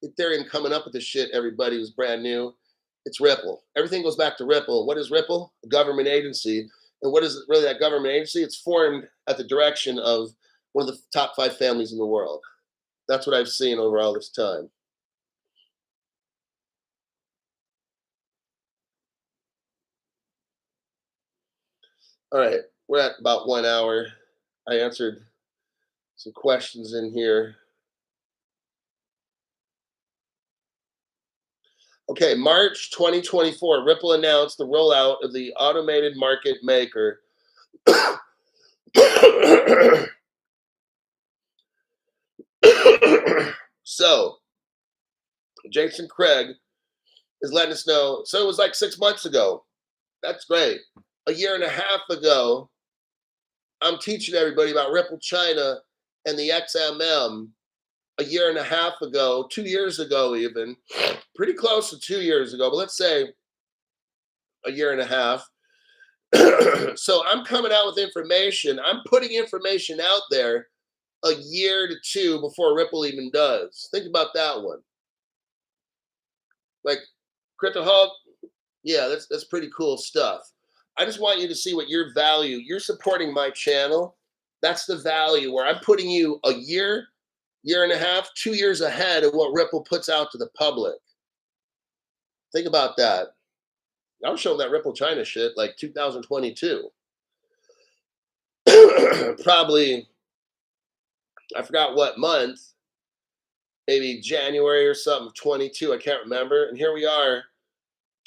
Ethereum coming up with this shit. Everybody was brand new. It's Ripple. Everything goes back to Ripple. What is Ripple? A government agency. And what is really that government agency? It's formed at the direction of one of the top 5 families in the world. That's what I've seen over all this time. All right, we're at about 1 hour. I answered some questions in here. Okay, March 2024, Ripple announced the rollout of the automated market maker. So, Jason Craig is letting us know. So it was like 6 months ago. That's great. A year and a half ago, I'm teaching everybody about Ripple China and the XMM. A year and a half ago, 2 years ago, even pretty close to 2 years ago, but let's say a year and a half. So I'm coming out with information. I'm putting information out there a year to 2 before Ripple even does. Think about that one. Like Crypto Hulk, yeah, that's pretty cool stuff. I just want you to see what your value. You're supporting my channel. That's the value where I'm putting you a year and a half, 2 years ahead of what Ripple puts out to the public. Think about that. I was showing that Ripple China shit like 2022. Probably, I forgot what month, maybe January or something, 22. I can't remember. And here we are,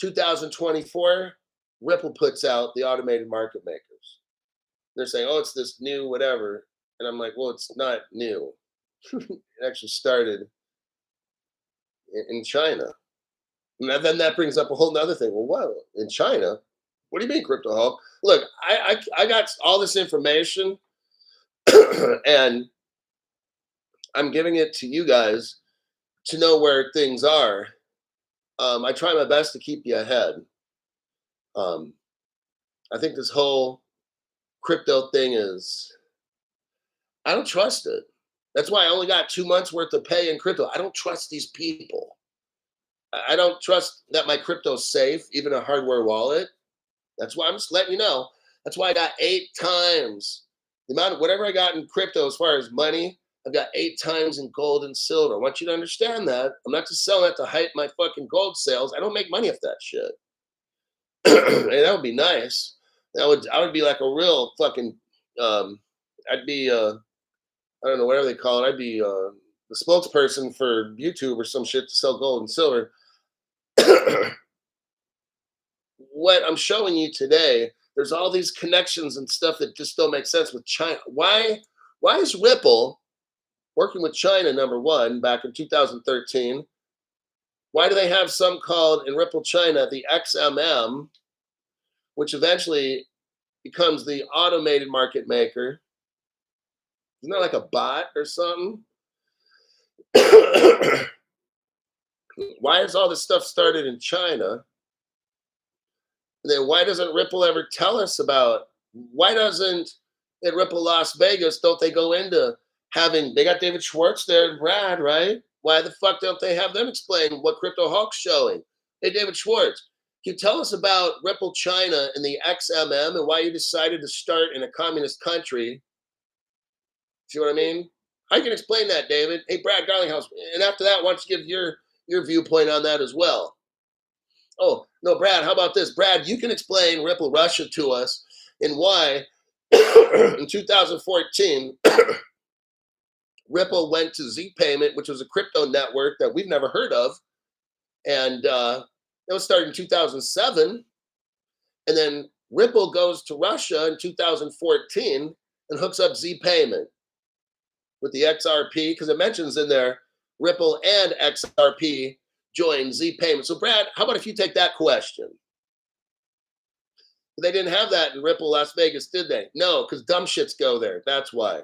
2024. Ripple puts out the automated market makers. They're saying, oh, it's this new whatever. And I'm like, well, it's not new. It actually started in China. And then that brings up a whole nother thing. Well, what? In China? What do you mean, Crypto Hulk? Look, I got all this information and I'm giving it to you guys to know where things are. I try my best to keep you ahead. I think this whole crypto thing I don't trust it. That's why I only got 2 months worth of pay in crypto. I don't trust these people. I don't trust that my crypto's safe, even a hardware wallet. That's why I'm just letting you know. That's why I got 8 times the amount of whatever I got in crypto as far as money. I've got 8 times in gold and silver. I want you to understand that. I'm not just selling that to hype my fucking gold sales. I don't make money off that shit. And that would be nice. I would be like a real fucking I'd be I don't know, whatever they call it. I'd be the spokesperson for YouTube or some shit to sell gold and silver. What I'm showing you today, there's all these connections and stuff that just don't make sense with China. Why is Ripple working with China, number one, back in 2013? Why do they have some called in Ripple China the XMM, which eventually becomes the automated market maker? Isn't that like a bot or something? Why is all this stuff started in China? And then why doesn't Ripple ever tell us about, why doesn't at Ripple Las Vegas, don't they go into having, they got David Schwartz there and Brad, right? Why the fuck don't they have them explain what Crypto Hulk's showing? Hey, David Schwartz, can you tell us about Ripple China and the XMM and why you decided to start in a communist country? See what I mean? I can explain that, David. Hey, Brad Garlinghouse. And after that, why don't you give your viewpoint on that as well? Oh, no, Brad, how about this? Brad, you can explain Ripple Russia to us and why in 2014, Ripple went to Z Payment, which was a crypto network that we've never heard of. And it was started in 2007. And then Ripple goes to Russia in 2014 and hooks up Z Payment with the XRP, because it mentions in there Ripple and XRP join Z Payment. So, Brad, how about if you take that question? They didn't have that in Ripple Las Vegas, did they? No, because dumb shits go there. That's why.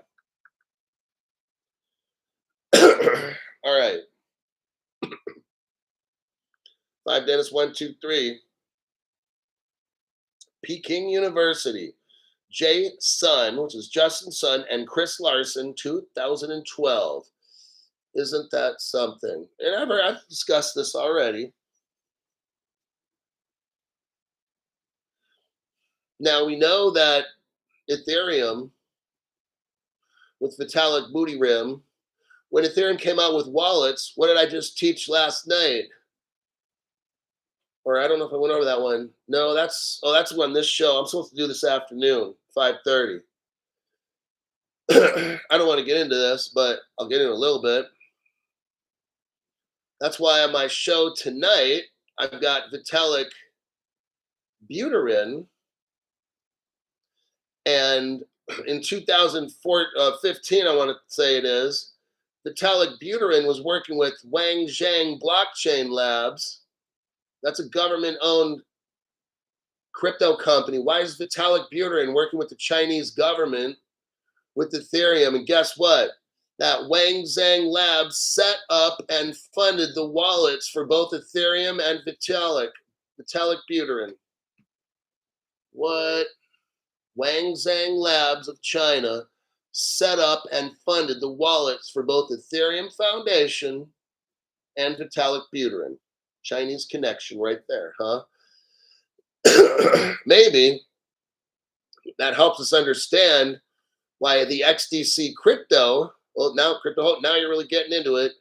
All right. 5 Dennis 1 2 3. Peking University. Jay Sun, which is Justin Sun, and Chris Larson, 2012. Isn't that something? And I've discussed this already. Now we know that Ethereum with Vitalik Buterin, when Ethereum came out with wallets, what did I just teach last night? Or I don't know if I went over that one. No, that's one this show. I'm supposed to do this afternoon, 5:30. I don't want to get into this, but I'll get in a little bit. That's why on my show tonight, I've got Vitalik Buterin. And in 2015, I want to say it is, Vitalik Buterin was working with Wang Zhang Blockchain Labs. That's a government-owned crypto company. Why is Vitalik Buterin working with the Chinese government with Ethereum? And guess what? That Wang Zhang Labs set up and funded the wallets for both Ethereum and Vitalik Buterin. What? Wang Zhang Labs of China set up and funded the wallets for both Ethereum Foundation and Vitalik Buterin. Chinese connection right there, huh? Maybe that helps us understand why the XDC crypto, well, now you're really getting into it.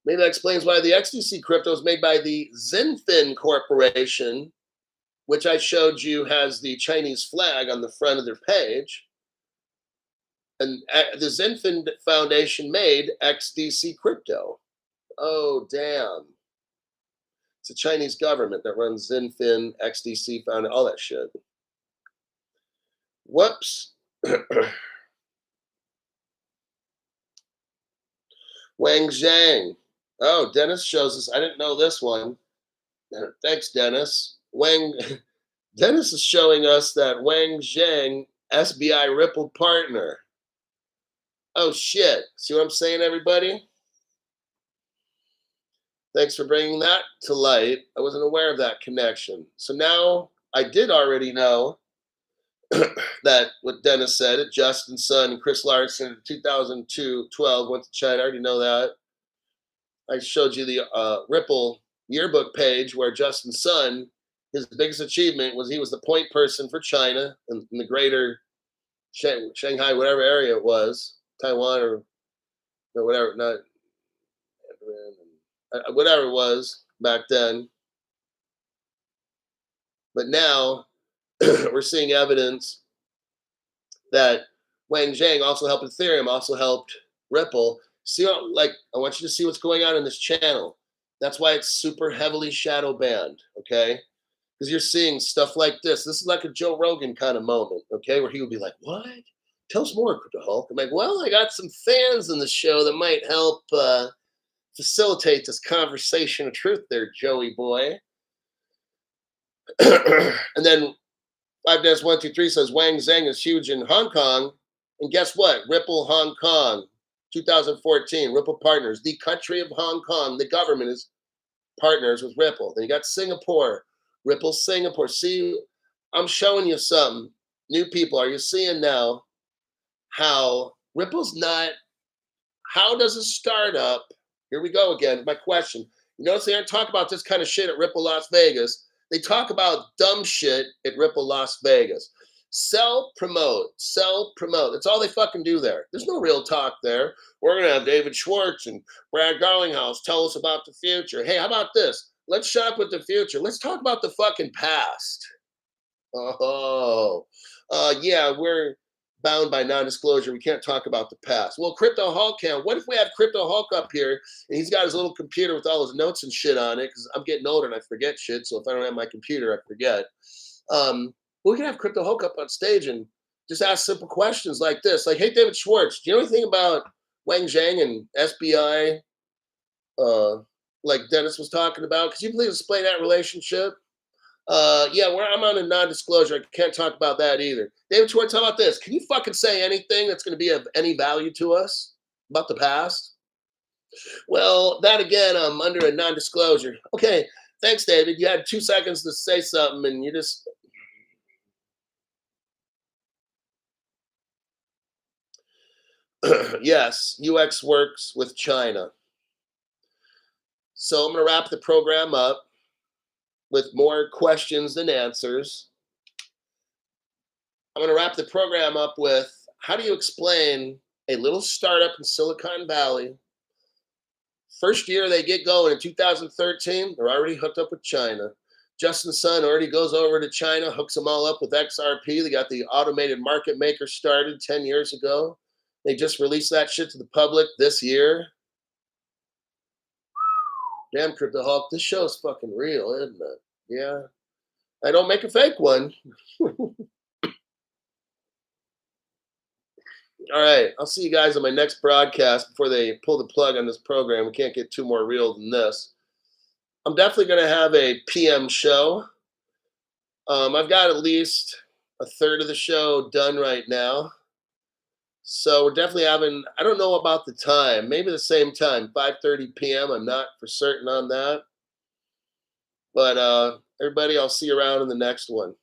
Maybe that explains why the XDC crypto is made by the Zinfin Corporation, which I showed you has the Chinese flag on the front of their page. And the Zinfin Foundation made XDC crypto. Oh, damn. It's the Chinese government that runs Zinfin, XDC Foundation, all that shit. Whoops. Wang Zhang. Oh, Dennis shows us. I didn't know this one. Thanks, Dennis. Dennis is showing us that Wang Zhang, SBI Ripple partner. Oh, shit. See what I'm saying, everybody? Thanks for bringing that to light. I wasn't aware of that connection. So now I did already know that what Dennis said, it Justin's son, Chris Larson, in 2012 went to China. I already know that. I showed you the Ripple yearbook page where Justin's son, his biggest achievement was he was the point person for China in the greater Shanghai, whatever area it was, Taiwan or whatever, not whatever it was back then. But now we're seeing evidence that Wang Zhang also helped Ethereum, also helped Ripple. See, like, I want you to see what's going on in this channel. That's why it's super heavily shadow banned, okay? Because you're seeing stuff like this. This is like a Joe Rogan kind of moment, okay? Where he would be like, what? Tell us more, Crypto Hulk. I'm like, well, I got some fans in the show that might help facilitate this conversation of truth there, Joey boy. And then 5-123 says Wang Zhang is huge in Hong Kong. And guess what? Ripple Hong Kong, 2014, Ripple Partners, the country of Hong Kong. The government is partners with Ripple. Then you got Singapore, Ripple Singapore. See, I'm showing you something. New people, are you seeing now how Ripple's not, how does a startup, here we go again, my question. You notice they aren't talking about this kind of shit at Ripple Las Vegas. They talk about dumb shit at Ripple Las Vegas. Sell, promote, sell, promote. That's all they fucking do there. There's no real talk there. We're going to have David Schwartz and Brad Garlinghouse tell us about the future. Hey, how about this? Let's shut up with the future. Let's talk about the fucking past. Oh, yeah, we're bound by non-disclosure. We can't talk about the past. Well, Crypto Hulk can. What if we have Crypto Hulk up here and he's got his little computer with all his notes and shit on it? Because I'm getting older and I forget shit. So if I don't have my computer, I forget. We can have Crypto Hulk up on stage and just ask simple questions like this. Like, hey, David Schwartz, do you know anything about Wang Zhang and SBI? Like Dennis was talking about. Could you please explain that relationship? Yeah, I'm on a non-disclosure. I can't talk about that either. David Schwartz, how about this? Can you fucking say anything that's going to be of any value to us about the past? Well, that again, I'm under a non-disclosure. Okay, thanks, David. You had 2 seconds to say something, and you just... Yes, UX works with China. So I'm going to wrap the program up with more questions than answers. I'm going to wrap the program up with, how do you explain a little startup in Silicon Valley? First year they get going in 2013, they're already hooked up with China. Justin's son already goes over to China, hooks them all up with XRP. They got the automated market maker started 10 years ago. They just released that shit to the public this year. Damn, Crypto Hulk, this show is fucking real, isn't it? Yeah. I don't make a fake one. All right. I'll see you guys on my next broadcast before they pull the plug on this program. We can't get too more real than this. I'm definitely going to have a PM show. I've got at least a third of the show done right now. So we're definitely having, I don't know about the time, maybe the same time, 5:30 p.m. I'm not for certain on that. But everybody, I'll see you around in the next one.